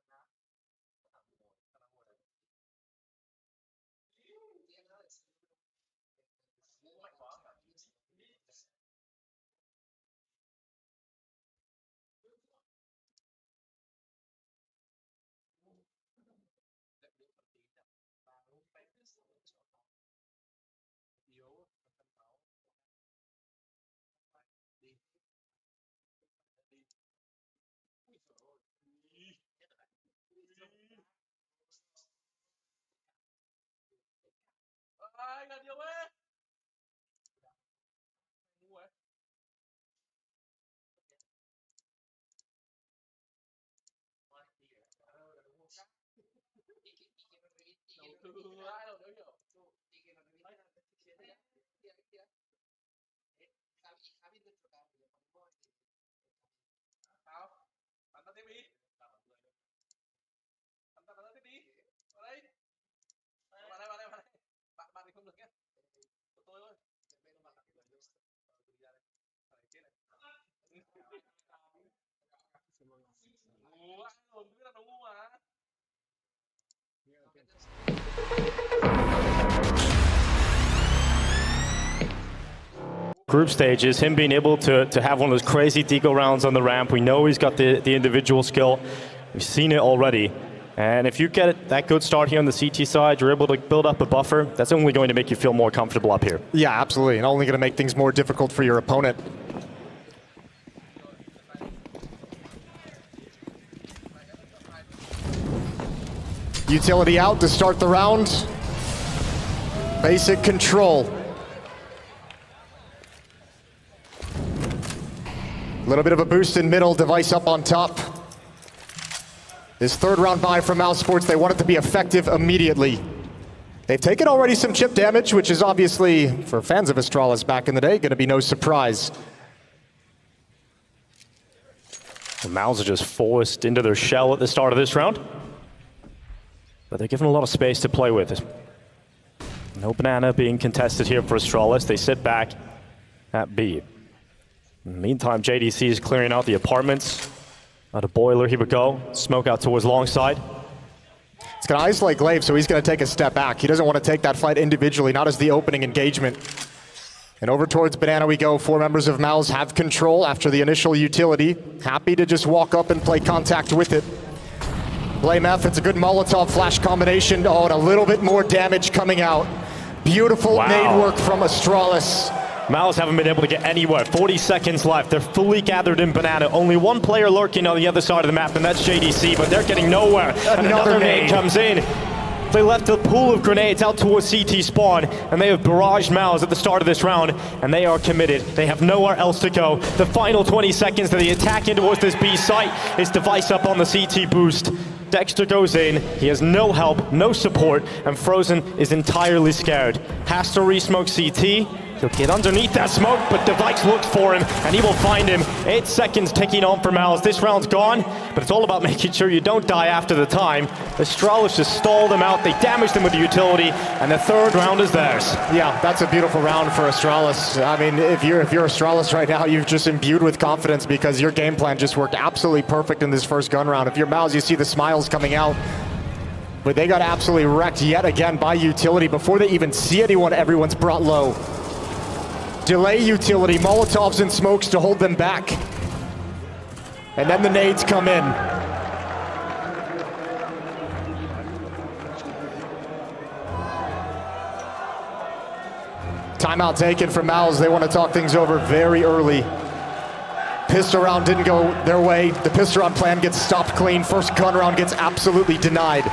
can't stop the bomb now. Group stages, him being able to have one of those crazy deco rounds on the ramp. We know he's got the individual skill. We've seen it already. And if you get that good start here on the CT side, you're able to build up a buffer, that's only going to make you feel more comfortable up here. Yeah, absolutely, and only going to make things more difficult for your opponent. Utility out to start the round. Basic control. A little bit of a boost in middle, device up on top. This third round buy from Mousesports, they want it to be effective immediately. They've taken already some chip damage, which is obviously, for fans of Astralis back in the day, going to be no surprise. The Mouse are just forced into their shell at the start of this round. But they're given a lot of space to play with. No banana being contested here for Astralis. They sit back at B. In the meantime, JDC is clearing out the apartments. Out of boiler, he would go. Smoke out towards long side. It's going to isolate Glaive, so he's going to take a step back. He doesn't want to take that fight individually, not as the opening engagement. And over towards Banana we go. 4 members of Mouse have control after the initial utility. Happy to just walk up and play contact with it. Blame F, it's a good Molotov flash combination. Oh, and a little bit more damage coming out. Beautiful nade work from Astralis. Malice haven't been able to get anywhere. 40 seconds left. They're fully gathered in Banana. Only one player lurking on the other side of the map, and that's JDC, but they're getting nowhere. And another nade comes in. They left a pool of grenades out towards CT spawn, and they have barraged Malice at the start of this round, and they are committed. They have nowhere else to go. The final 20 seconds that they attack in towards this B site is Device up on the CT boost. Dexter goes in, he has no help, no support, and Frozen is entirely scared. Has to re-smoke CT. He'll get underneath that smoke, but Device looks for him, and he will find him. 8 seconds ticking on for Malice. This round's gone, but it's all about making sure you don't die after the time. Astralis just stalled them out. They damaged them with the utility, and the third round is theirs. Yeah, that's a beautiful round for Astralis. I mean, if you're Astralis right now, you're just imbued with confidence because your game plan just worked absolutely perfect in this first gun round. If you're Mouse, you see the smiles coming out. But they got absolutely wrecked yet again by utility. Before they even see anyone, everyone's brought low. Delay utility, Molotovs and smokes to hold them back. And then the nades come in. Timeout taken from Mouse. They want to talk things over very early. Pistol round didn't go their way. The pistol round plan gets stopped clean. First gun round gets absolutely denied.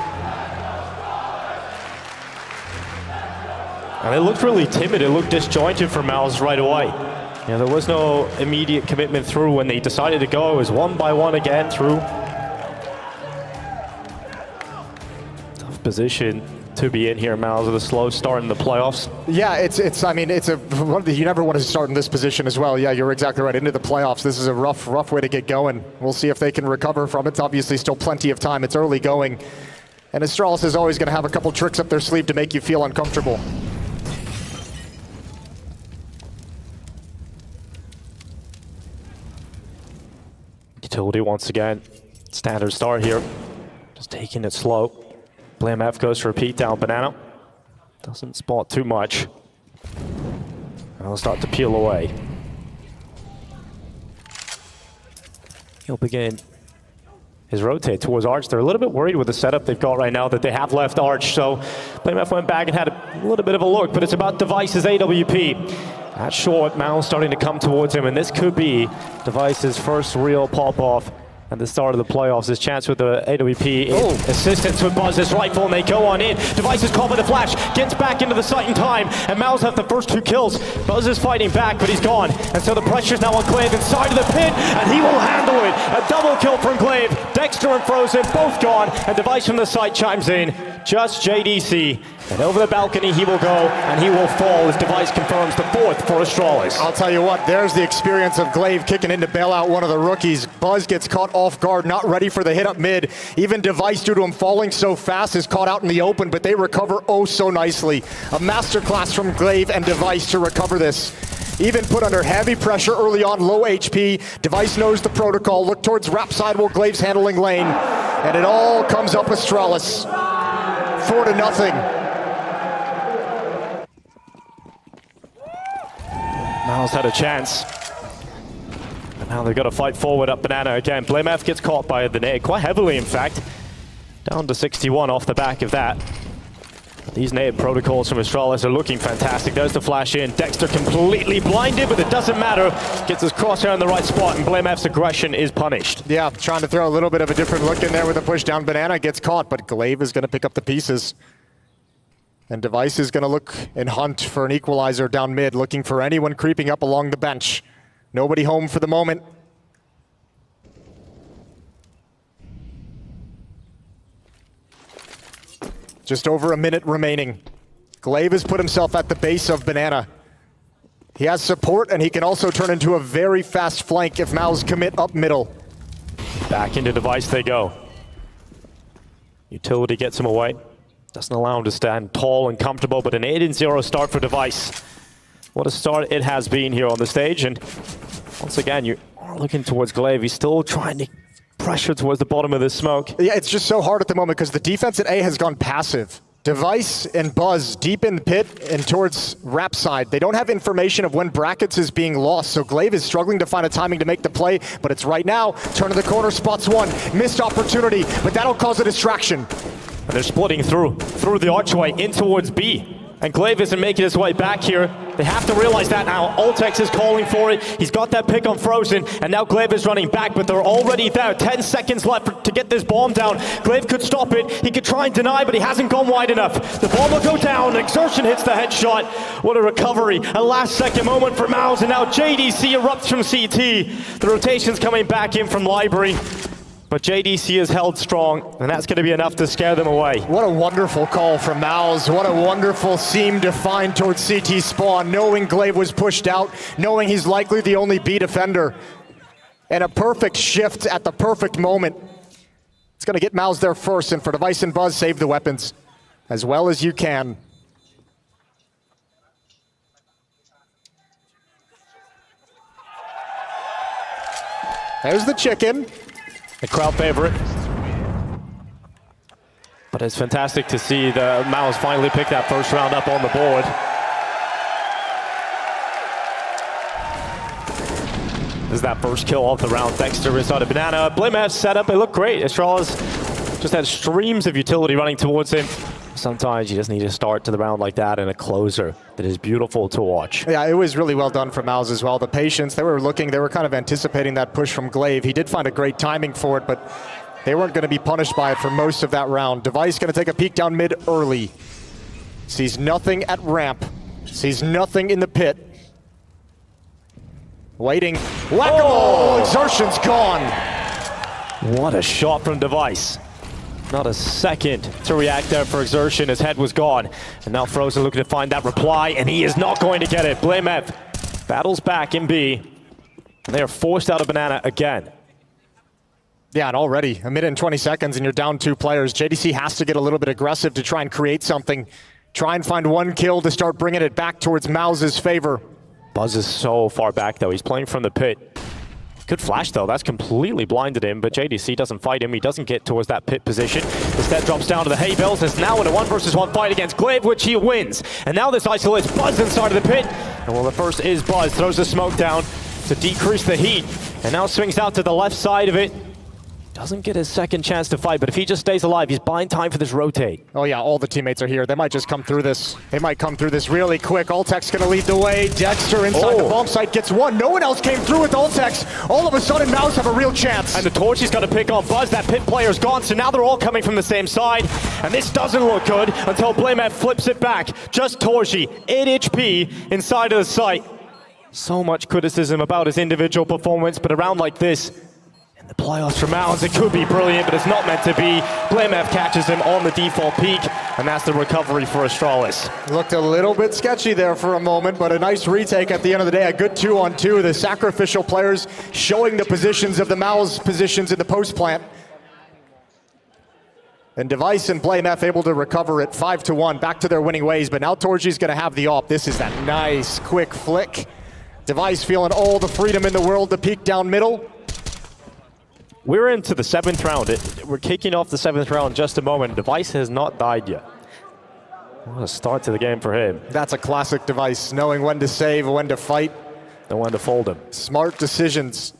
And it looked really timid. It looked disjointed for Malice right away. Yeah, there was no immediate commitment through when they decided to go. It was one by one again through. Tough position to be in here, Malice, with a slow start in the playoffs. Yeah, you never want to start in this position as well. Yeah, you're exactly right. Into the playoffs, this is a rough way to get going. We'll see if they can recover from it. It's obviously still plenty of time. It's early going. And Astralis is always going to have a couple tricks up their sleeve to make you feel uncomfortable. Utility once again. Standard start here. Just taking it slow. Blame F goes for a peek down Banana. Doesn't spot too much. And he'll start to peel away. He'll begin his rotate towards Arch. They're a little bit worried with the setup they've got right now that they have left Arch. So Blame F went back and had a little bit of a look, but it's about Device's AWP. That's short, Mal starting to come towards him, and this could be Device's first real pop-off at the start of the playoffs. His chance with the AWP in assistance with Buzz's rifle, and they go on in. Device is caught by the flash, gets back into the site in time, and Mal's have the first 2 kills. Buzz is fighting back, but he's gone, and so the pressure's now on Glaive inside of the pit, and he will handle it. A double kill from Glaive. Dexter and Frozen both gone, and Device from the site chimes in. Just JDC. And over the balcony he will go, and he will fall as Device confirms the 4th for Astralis. I'll tell you what, there's the experience of Glaive kicking in to bail out one of the rookies. Buzz gets caught off guard, not ready for the hit up mid. Even Device, due to him falling so fast, is caught out in the open, but they recover oh so nicely. A masterclass from Glaive and Device to recover this. Even put under heavy pressure early on, low HP. Device knows the protocol. Look towards Rap side while Glaive's handling lane. And it all comes up Astralis. 4-0. Mal's had a chance. And now they've got to fight forward up Banana again. Blame F gets caught by the nade, quite heavily in fact. Down to 61 off the back of that. But these nade protocols from Astralis are looking fantastic. There's the flash in. Dexter completely blinded, but it doesn't matter. Gets his crosshair in the right spot, and Blame F's aggression is punished. Yeah, trying to throw a little bit of a different look in there with a push down. Banana gets caught, but Glaive is going to pick up the pieces. And Device is going to look and hunt for an equalizer down mid, looking for anyone creeping up along the bench. Nobody home for the moment. Just over a minute remaining. Glaive has put himself at the base of Banana. He has support, and he can also turn into a very fast flank if Maus commit up middle. Back into Device they go. Utility gets him away. Doesn't allow him to stand tall and comfortable, but an 8-0 start for Device. What a start it has been here on the stage, and once again, you are looking towards Glaive. He's still trying to pressure towards the bottom of this smoke. Yeah, it's just so hard at the moment because the defense at A has gone passive. Device and Buzz deep in the pit and towards Rap side. They don't have information of when Brackets is being lost, so Glaive is struggling to find a timing to make the play, but it's right now. Turn to the corner, spots one. Missed opportunity, but that'll cause a distraction. And they're splitting through the archway in towards B. And Glaive isn't making his way back here. They have to realize that now. Ultex is calling for it. He's got that pick on Frozen, and now Glaive is running back, but they're already there. 10 seconds left to get this bomb down. Glaive could stop it. He could try and deny, but he hasn't gone wide enough. The bomb will go down. Exertion hits the headshot. What a recovery. A last-second moment for MOUZ, and now JDC erupts from CT. The rotation's coming back in from Library. But JDC is held strong, and that's going to be enough to scare them away. What a wonderful call from MOUZ. What a wonderful seam to find towards CT spawn, knowing Glaive was pushed out, knowing he's likely the only B defender. And a perfect shift at the perfect moment. It's going to get MOUZ there first, and for Device and Buzz, save the weapons as well as you can. There's the chicken. The crowd favorite. But it's fantastic to see the MOUZ finally pick that first round up on the board. This is that first kill of the round. Dexter inside a banana. Blamef setup, it looked great. Astralis just had streams of utility running towards him. Sometimes you just need to start to the round like that and a closer that is beautiful to watch. Yeah, it was really well done from MOUZ as well. The patience, they were kind of anticipating that push from Glaive. He did find a great timing for it, but they weren't going to be punished by it for most of that round. Device going to take a peek down mid early. Sees nothing at ramp. Sees nothing in the pit. Waiting. Whack-a-mole! Exertion's gone. What a shot from Device. Not a second to react there for Exertion. His head was gone. And now Frozen looking to find that reply, and he is not going to get it. Blamef battles back in B. And they are forced out of banana again. Yeah, and already a minute and 20 seconds and you're down 2 players. JDC has to get a little bit aggressive to try and create something. Try and find one kill to start bringing it back towards MOUZ's favor. Buzz is so far back though. He's playing from the pit. Good flash though, that's completely blinded him, but JDC doesn't fight him. He doesn't get towards that pit position. Instead drops down to the hay bales. It's now in a 1-versus-1 fight against Glaive, which he wins. And now this isolates Buzz inside of the pit. And well, the first is Buzz, throws the smoke down to decrease the heat. And now swings out to the left side of it. Doesn't get his second chance to fight, but if he just stays alive, he's buying time for this rotate. Oh yeah, all the teammates are here. They might just come through this. They might come through this really quick. Ultex gonna lead the way. Dexter inside the bomb site gets one. No one else came through with Ultex. All of a sudden, MOUZ have a real chance. And the torch is gonna pick on Buzz. That pit player's gone, so now they're all coming from the same side. And this doesn't look good until Blamef flips it back. Just Torji, 8 HP inside of the site. So much criticism about his individual performance, but a round like this, the playoffs for MOUZ, it could be brilliant, but it's not meant to be. Blamef catches him on the default peak, and that's the recovery for Astralis. Looked a little bit sketchy there for a moment, but a nice retake at the end of the day. A good 2-on-2. The sacrificial players showing the positions of the MOUZ positions in the post plant. And Device and Blamef able to recover it 5-1, back to their winning ways, but now Torji's gonna have the op. This is that nice, quick flick. Device feeling all the freedom in the world to peek down middle. We're into the 7th round. We're kicking off the 7th round in just a moment. Device has not died yet. What a start to the game for him. That's a classic Device, knowing when to save, when to fight. And when to fold him. Smart decisions.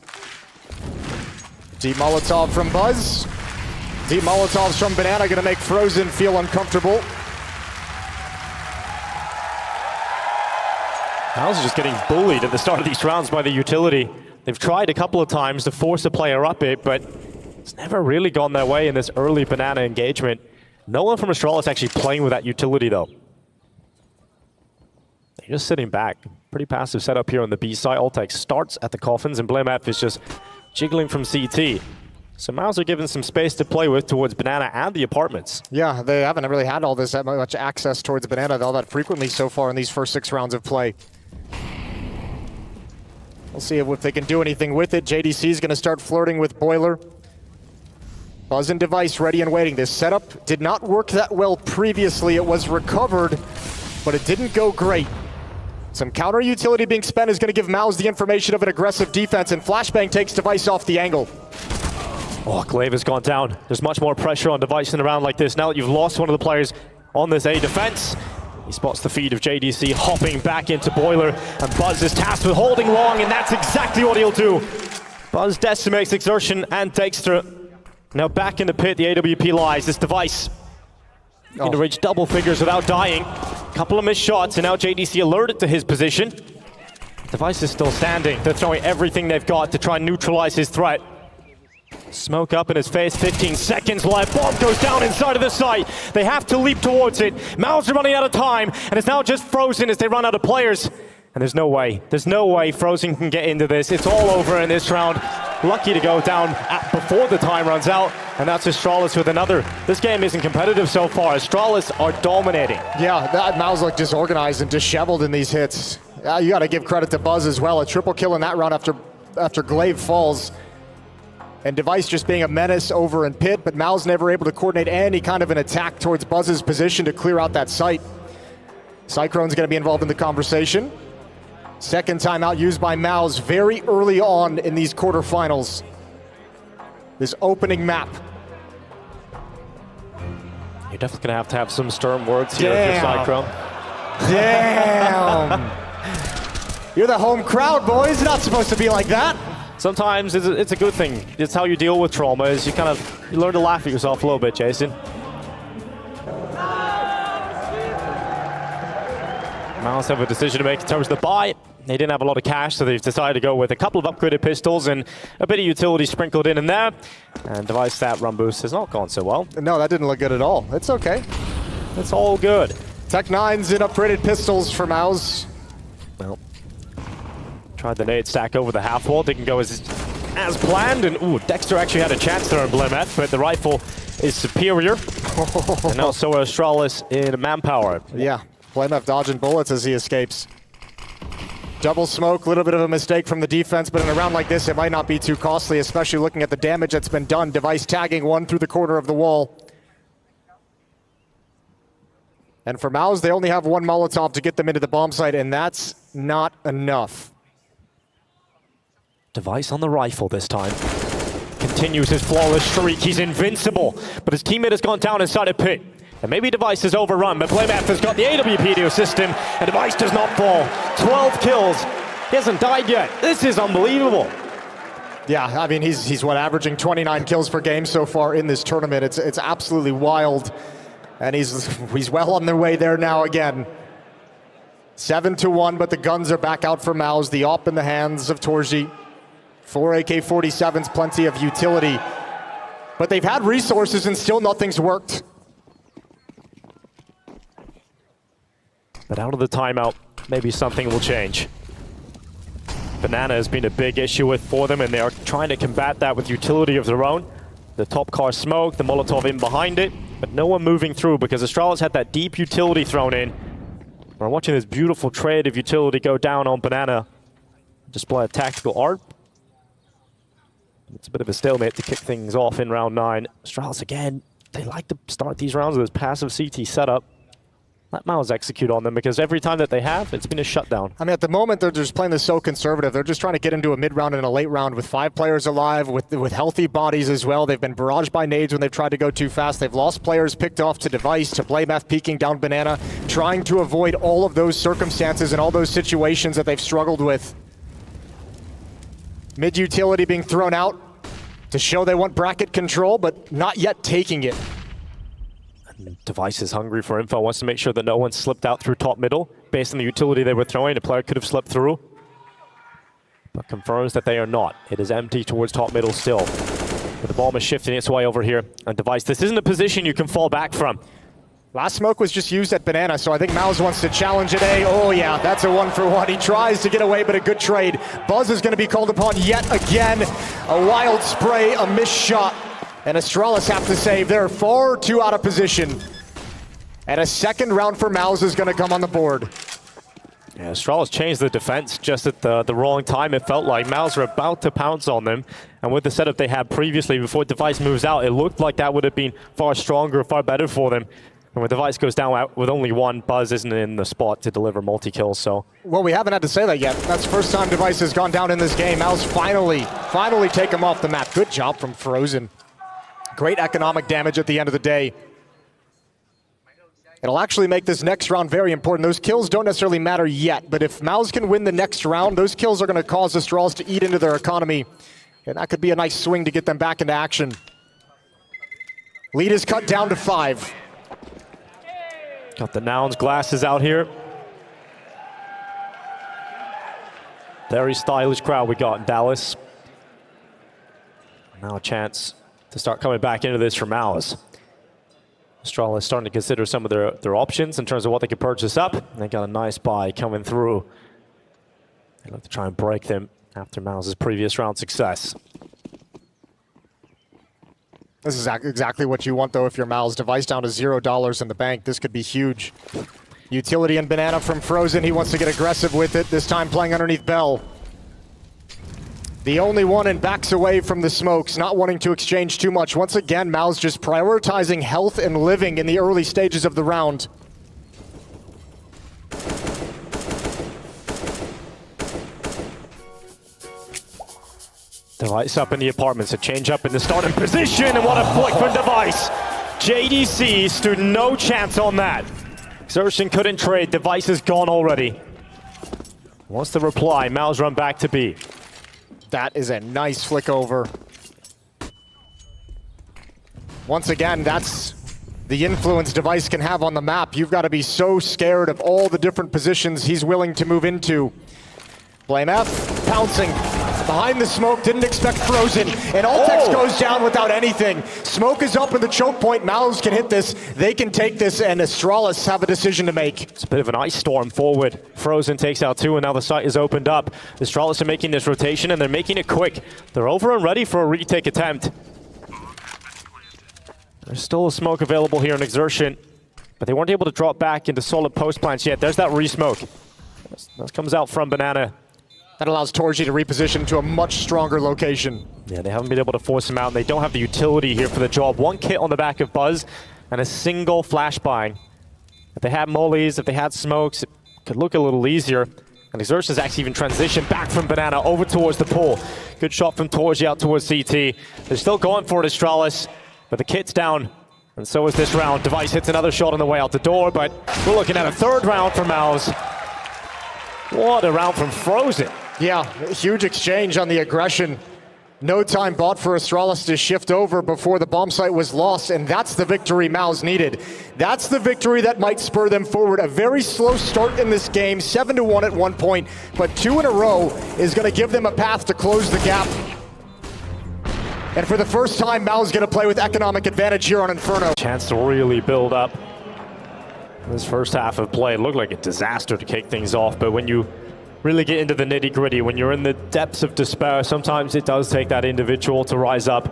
Deep Molotov from Buzz. Deep Molotovs from Banana, gonna make Frozen feel uncomfortable. MOUZ is just getting bullied at the start of these rounds by the utility. They've tried a couple of times to force a player up it, but it's never really gone their way in this early banana engagement. No one from Astralis actually playing with that utility though. They're just sitting back. Pretty passive setup here on the B side. Ultex starts at the coffins and Blamef is just jiggling from CT. So MOUZ are given some space to play with towards banana and the apartments. Yeah, they haven't really had all this that much access towards banana all that frequently so far in these first 6 rounds of play. We'll see if they can do anything with it. JDC is going to start flirting with Boiler. Buzz and Device ready and waiting. This setup did not work that well previously. It was recovered, but it didn't go great. Some counter utility being spent is going to give MOUZ the information of an aggressive defense, and Flashbang takes Device off the angle. Oh, Glaive has gone down. There's much more pressure on Device in a round like this. Now that you've lost one of the players on this A defense, he spots the feed of JDC hopping back into Boiler, and Buzz is tasked with holding long, and that's exactly what he'll do. Buzz decimates Exertion and Dexter. Now back in the pit, the AWP lies. This Device going to reach double figures without dying. couple of missed shots, and now JDC alerted to his position. Device is still standing. They're throwing everything they've got to try and neutralize his threat. Smoke up in his face, 15 seconds left. Bomb goes down inside of the site. They have to leap towards it. MOUZ are running out of time, and it's now just Frozen as they run out of players. And there's no way Frozen can get into this. It's all over in this round. Lucky to go down before the time runs out, and that's Astralis with another. This game isn't competitive so far. Astralis are dominating. Yeah, that MOUZ looked disorganized and disheveled in these hits. You got to give credit to Buzz as well. A triple kill in that round after Glaive falls. And Device just being a menace over in pit, but MOUZ never able to coordinate any kind of an attack towards Buzz's position to clear out that site. Cyclone's going to be involved in the conversation. Second timeout used by MOUZ very early on in these quarterfinals. This opening map. You're definitely going to have some stern words here for Cyclone. Damn! You're the home crowd, boys. You're not supposed to be like that. Sometimes it's a good thing. It's how you deal with trauma, is you learn to laugh at yourself a little bit, Jason. MOUZ have a decision to make in terms of the buy. They didn't have a lot of cash, so they've decided to go with a couple of upgraded pistols and a bit of utility sprinkled in and there. And Device stat run boost has not gone so well. No, that didn't look good at all. It's okay. It's all good. Tech-9s and upgraded pistols for MOUZ. Well, tried the nade stack over the half wall. Didn't go as planned. And ooh, Dexter actually had a chance there in Blimeth, but the rifle is superior. And now so are Astralis in manpower. Yeah, Blimeth dodging bullets as he escapes. Double smoke, a little bit of a mistake from the defense, but in a round like this, it might not be too costly, especially looking at the damage that's been done. Device tagging one through the corner of the wall. And for MOUZ, they only have one Molotov to get them into the bomb site, and that's not enough. Device on the rifle this time. Continues his flawless streak. He's invincible, but his teammate has gone down inside a pit. And maybe Device is overrun, but Blimeth has got the AWP to assist him, and Device does not fall. 12 kills. He hasn't died yet. This is unbelievable. Yeah, I mean, he's what, averaging 29 kills per game so far in this tournament. It's absolutely wild. And he's well on their way there now again. 7-1, but the guns are back out for MOUZ. The op in the hands of Torji. 4 AK-47s, plenty of utility. But they've had resources and still nothing's worked. But out of the timeout, maybe something will change. Banana has been a big issue for them, and they are trying to combat that with utility of their own. The top car smoke, the Molotov in behind it, but no one moving through because Astralis had that deep utility thrown in. We're watching this beautiful trade of utility go down on Banana. Display of tactical art. It's a bit of a stalemate to kick things off in round 9. Astralis, again, they like to start these rounds with this passive CT setup. Let MOUZ execute on them, because every time that they have, it's been a shutdown. I mean, at the moment, they're just playing this so conservative. They're just trying to get into a mid-round and a late round with 5 players alive, with healthy bodies as well. They've been barraged by nades when they've tried to go too fast. They've lost players picked off to Device, to Blimeth peeking down Banana, trying to avoid all of those circumstances and all those situations that they've struggled with. Mid-utility being thrown out to show they want bracket control, but not yet taking it. Device is hungry for info, wants to make sure that no one slipped out through top middle. Based on the utility they were throwing, a player could have slipped through. But confirms that they are not. It is empty towards top middle still. But the bomb is shifting its way over here. And Device, this isn't a position you can fall back from. Last smoke was just used at Banana, so I think MOUZ wants to challenge it. Oh yeah, that's a 1-for-1. He tries to get away, but a good trade. Buzz is going to be called upon yet again. A wild spray, a missed shot. And Astralis have to save. They're far too out of position. And a second round for MOUZ is going to come on the board. Yeah, Astralis changed the defense just at the wrong time. It felt like MOUZ were about to pounce on them. And with the setup they had previously before Device moves out, it looked like that would have been far stronger, far better for them. And when Device goes down with only one, Buzz isn't in the spot to deliver multi-kills, so... Well, we haven't had to say that yet. That's the first time Device has gone down in this game. MOUZ finally take him off the map. Good job from Frozen. Great economic damage at the end of the day. It'll actually make this next round very important. Those kills don't necessarily matter yet, but if MOUZ can win the next round, those kills are going to cause the Astralis to eat into their economy. And that could be a nice swing to get them back into action. Lead is cut down to 5. Got the Nouns glasses out here. Very stylish crowd we got in Dallas. Now a chance to start coming back into this for Mouse. Astralis is starting to consider some of their options in terms of what they could purchase up. They got a nice buy coming through. They look to try and break them after Mouse's previous round success. This is exactly what you want, though, if your Mal's device down to $0 in the bank. This could be huge. Utility and Banana from Frozen. He wants to get aggressive with it, this time playing underneath Bell. The only one and backs away from the smokes, not wanting to exchange too much. Once again, Mal's just prioritizing health and living in the early stages of the round. Device up in the apartments, a change up in the starting position, and what a flick from Device. JDC stood no chance on that. Exertion couldn't trade, Device is gone already. Wants the reply, Mal's run back to B. That is a nice flick over. Once again, that's the influence Device can have on the map. You've got to be so scared of all the different positions he's willing to move into. blameF pouncing behind the smoke, didn't expect Frozen, and Altex goes down without anything. Smoke is up in the choke point, Malice can hit this, they can take this, and Astralis have a decision to make. It's a bit of an ice storm forward. Frozen takes out 2, and now the site is opened up. Astralis are making this rotation, and they're making it quick. They're over and ready for a retake attempt. There's still a smoke available here in Exertion, but they weren't able to drop back into solid post plants yet. There's that re-smoke. That comes out from Banana. That allows Torji to reposition to a much stronger location. Yeah, they haven't been able to force him out, and they don't have the utility here for the job. 1 kit on the back of Buzz, and a single flashbang. If they had mollies, if they had smokes, it could look a little easier. And Exertion's actually even transitioned back from Banana over towards the pool. Good shot from Torji out towards CT. They're still going for it, Astralis, but the kit's down. And so is this round. Device hits another shot on the way out the door, but we're looking at a 3rd round for Mouse. What a round from Frozen. Yeah, huge exchange on the aggression. No time bought for Astralis to shift over before the bomb site was lost, and that's the victory Mouse needed. That's the victory that might spur them forward. A very slow start in this game, 7-1 at one point, but 2 in a row is going to give them a path to close the gap. And for the first time, Mouse is going to play with economic advantage here on Inferno. Chance to really build up. This first half of play looked like a disaster to kick things off, but when you really get into the nitty-gritty, when you're in the depths of despair, sometimes it does take that individual to rise up.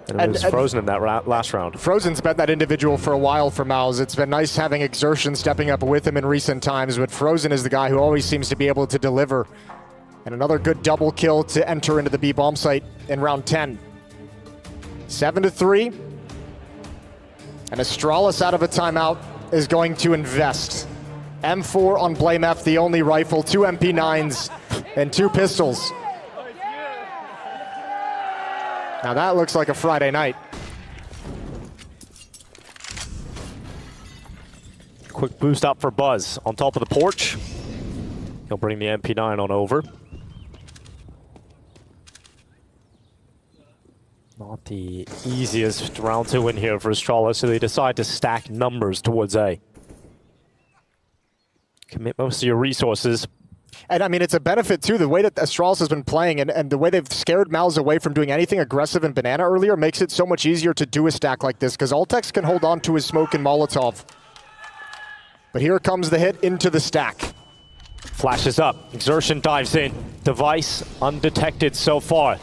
And it was Frozen in that last round. Frozen's been that individual for a while for Mouse. It's been nice having Exertion stepping up with him in recent times, but Frozen is the guy who always seems to be able to deliver. And another good double kill to enter into the B bomb site in round 10. 7-3. And Astralis out of a timeout is going to invest. M4 on blameF, the only rifle, 2 MP9s, and 2 pistols. Now that looks like a Friday night. Quick boost up for Buzz on top of the porch. He'll bring the MP9 on over. Not the easiest round to win here for Astralis, so they decide to stack numbers towards A. Commit most of your resources. And I mean, it's a benefit too. The way that Astralis has been playing and the way they've scared Mal's away from doing anything aggressive in Banana earlier makes it so much easier to do a stack like this because Altex can hold on to his smoke and Molotov. But here comes the hit into the stack. Flashes up. Exertion dives in. Device undetected so far.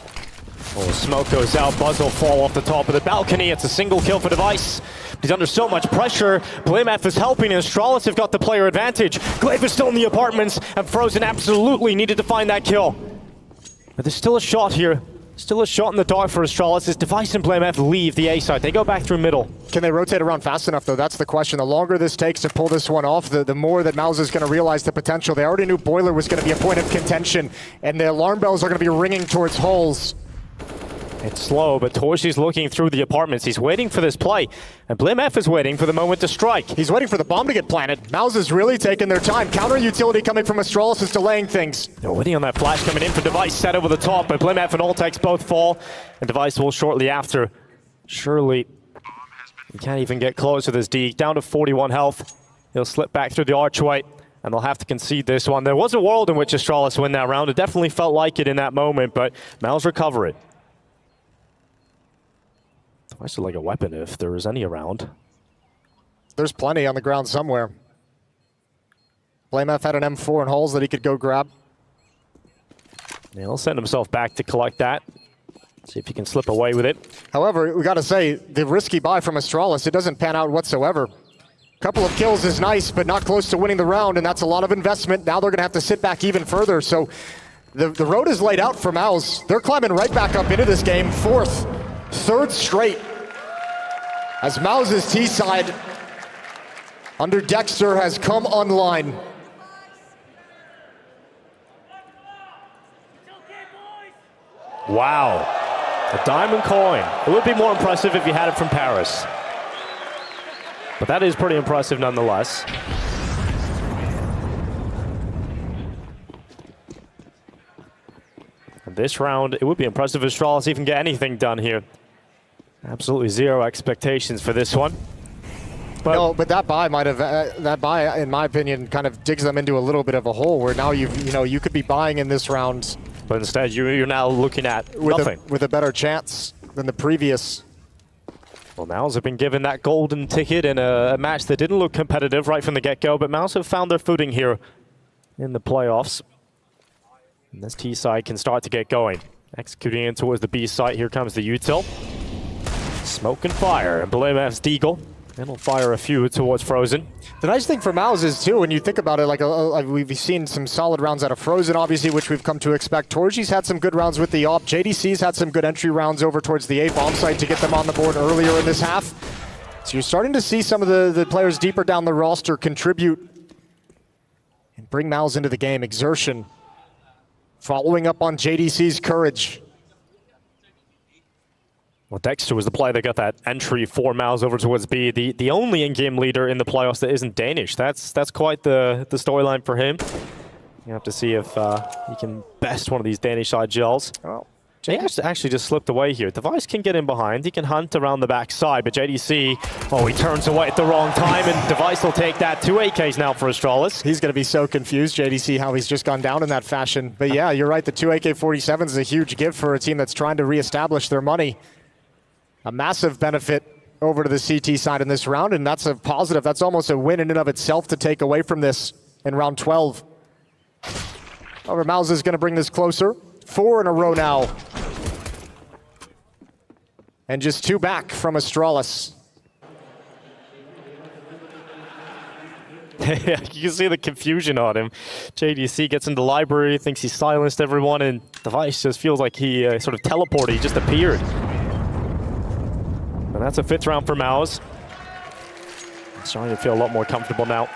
Oh, smoke goes out. Buzz will fall off the top of the balcony. It's a single kill for Device. He's under so much pressure. blameF is helping, and Astralis have got the player advantage. Glaive is still in the apartments, and Frozen absolutely needed to find that kill. But there's still a shot here. Still a shot in the dark for Astralis as Device and blameF leave the A side. They go back through middle. Can they rotate around fast enough, though? That's the question. The longer this takes to pull this one off, the more that Mouse is going to realize the potential. They already knew Boiler was going to be a point of contention, and the alarm bells are going to be ringing towards holes. It's slow, but Torji's looking through the apartments. He's waiting for this play, and blameF is waiting for the moment to strike. He's waiting for the bomb to get planted. Mouse is really taking their time. Counter utility coming from Astralis is delaying things. They're waiting on that flash coming in for Device, set over the top, but blameF and Altex both fall, and Device will shortly after. Surely, he can't even get close with his D. Down to 41 health. He'll slip back through the archway, and they'll have to concede this one. There was a world in which Astralis win that round. It definitely felt like it in that moment, but MOUZ recover it. I still like a weapon if there is any around. There's plenty on the ground somewhere. BlameF had an M4 in holes that he could go grab. Yeah, he'll send himself back to collect that. See if he can slip away with it. However, we got to say, the risky buy from Astralis, it doesn't pan out whatsoever. Couple of kills is nice, but not close to winning the round, and that's a lot of investment. Now they're going to have to sit back even further. So the road is laid out for MOUZ. They're climbing right back up into this game. Fourth, third straight. As MOUZ's T side under Dexter has come online. Wow. A diamond coin. It would be more impressive if you had it from Paris. But that is pretty impressive nonetheless. And this round, it would be impressive if Astralis even get anything done here. Absolutely zero expectations for this one. But no, but that buy might have, that buy, in my opinion, kind of digs them into a little bit of a hole where now you could be buying in this round. But instead, you're now looking at nothing. With a better chance than the previous. Well, MOUZ have been given that golden ticket in a match that didn't look competitive right from the get-go, but MOUZ have found their footing here in the playoffs. And this T side can start to get going. Executing in towards the B site, here comes the util. Smoke and fire, and BlameF's Deagle. And we'll fire a few towards Frozen. The nice thing for MOUZ is, too, when you think about it, like we've seen some solid rounds out of Frozen, obviously, which we've come to expect. Torgy's had some good rounds with the AWP. JDC's had some good entry rounds over towards the A bomb site to get them on the board earlier in this half. So you're starting to see some of the players deeper down the roster contribute and bring MOUZ into the game. Exertion following up on JDC's courage. Well, Dexter was the player that got that entry for MOUZ over towards B. The only in-game leader in the playoffs that isn't Danish. That's quite the storyline for him. You have to see if he can best one of these Danish side gels. Oh, he actually just slipped away here. Device can get in behind. He can hunt around the back side, but JDC, oh, he turns away at the wrong time, and Device will take that. 2 AKs now for Astralis. He's going to be so confused, JDC, how he's just gone down in that fashion. But yeah, you're right. The 2 AK-47s is a huge gift for a team that's trying to reestablish their money. A massive benefit over to the CT side in this round, and that's a positive. That's almost a win in and of itself to take away from this in round 12. However, MOUZ is going to bring this closer. 4 in a row now. And just 2 back from Astralis. You can see the confusion on him. JDC gets in the library, thinks he silenced everyone, and Device just feels like he sort of teleported. He just appeared. And that's a 5th round for MOUZ. Starting to feel a lot more comfortable now.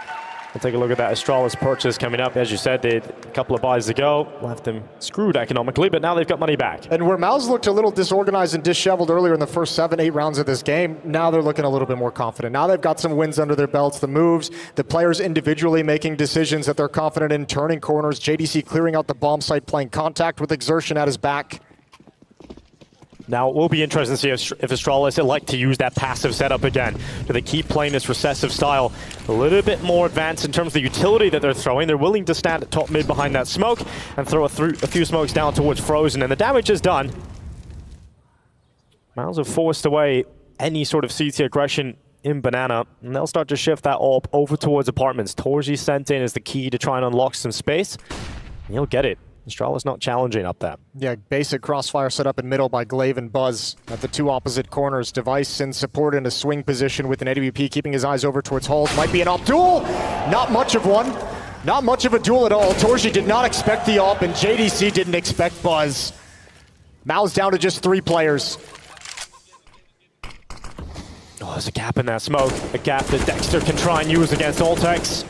We'll take a look at that Astralis purchase coming up. As you said, they had a couple of buys ago, left them screwed economically, but now they've got money back. And where MOUZ looked a little disorganized and disheveled earlier in the first 7-8 rounds of this game, now they're looking a little bit more confident. Now they've got some wins under their belts, the moves, the players individually making decisions that they're confident in, turning corners, JDC clearing out the bomb site, playing contact with Exertion at his back. Now, it will be interesting to see if Astralis elect to use that passive setup again. Do they keep playing this recessive style? A little bit more advanced in terms of the utility that they're throwing. They're willing to stand at top mid behind that smoke and throw a few smokes down towards Frozen, and the damage is done. MOUZ have forced away any sort of CT aggression in Banana, and they'll start to shift that AWP over towards apartments. Torgy sent in as the key to try and unlock some space, and he'll get it. Astralis not challenging up that. Yeah, basic crossfire set up in middle by Glaive and Buzz at the 2 opposite corners. Device in support in a swing position with an AWP, keeping his eyes over towards Halls. Might be an AWP duel. Not much of one. Not much of a duel at all. Torgy did not expect the AWP, and JDC didn't expect Buzz. MOUZ down to just 3 players. Oh, there's a gap in that smoke. A gap that Dexter can try and use against Ultex.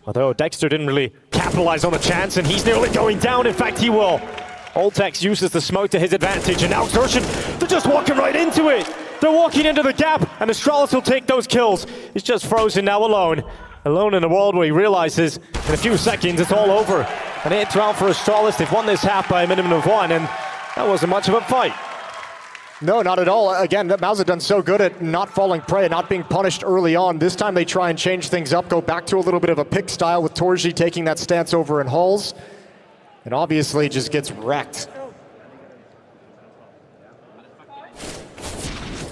Although Dexter didn't really capitalize on the chance, and he's nearly going down. In fact, he will. Ultex uses the smoke to his advantage, and now Exertion, they're just walking right into it. They're walking into the gap, and Astralis will take those kills. He's just Frozen now alone. Alone in a world where he realizes in a few seconds it's all over. An 8th round for Astralis. They've won this half by a minimum of 1, and that wasn't much of a fight. No, not at all. Again, Mouse have done so good at not falling prey and not being punished early on. This time they try and change things up, go back to a little bit of a pick style with Torji taking that stance over in Halls. And obviously just gets wrecked.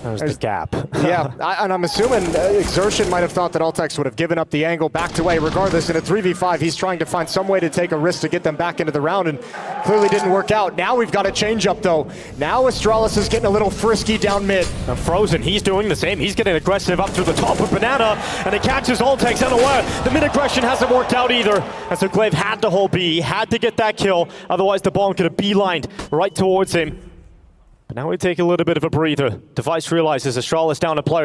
There's the gap. Yeah, and I'm assuming Exertion might have thought that Altex would have given up the angle, backed away. Regardless, in a 3v5, he's trying to find some way to take a risk to get them back into the round, and clearly didn't work out. Now we've got a change up, though. Now Astralis is getting a little frisky down mid. And Frozen, he's doing the same. He's getting aggressive up through the top with Banana, and it catches Altex unaware. The mid aggression hasn't worked out either. And so Glaive had to hold B. He had to get that kill, otherwise the bomb could have beelined right towards him. But now we take a little bit of a breather. Device realizes Astralis down a player.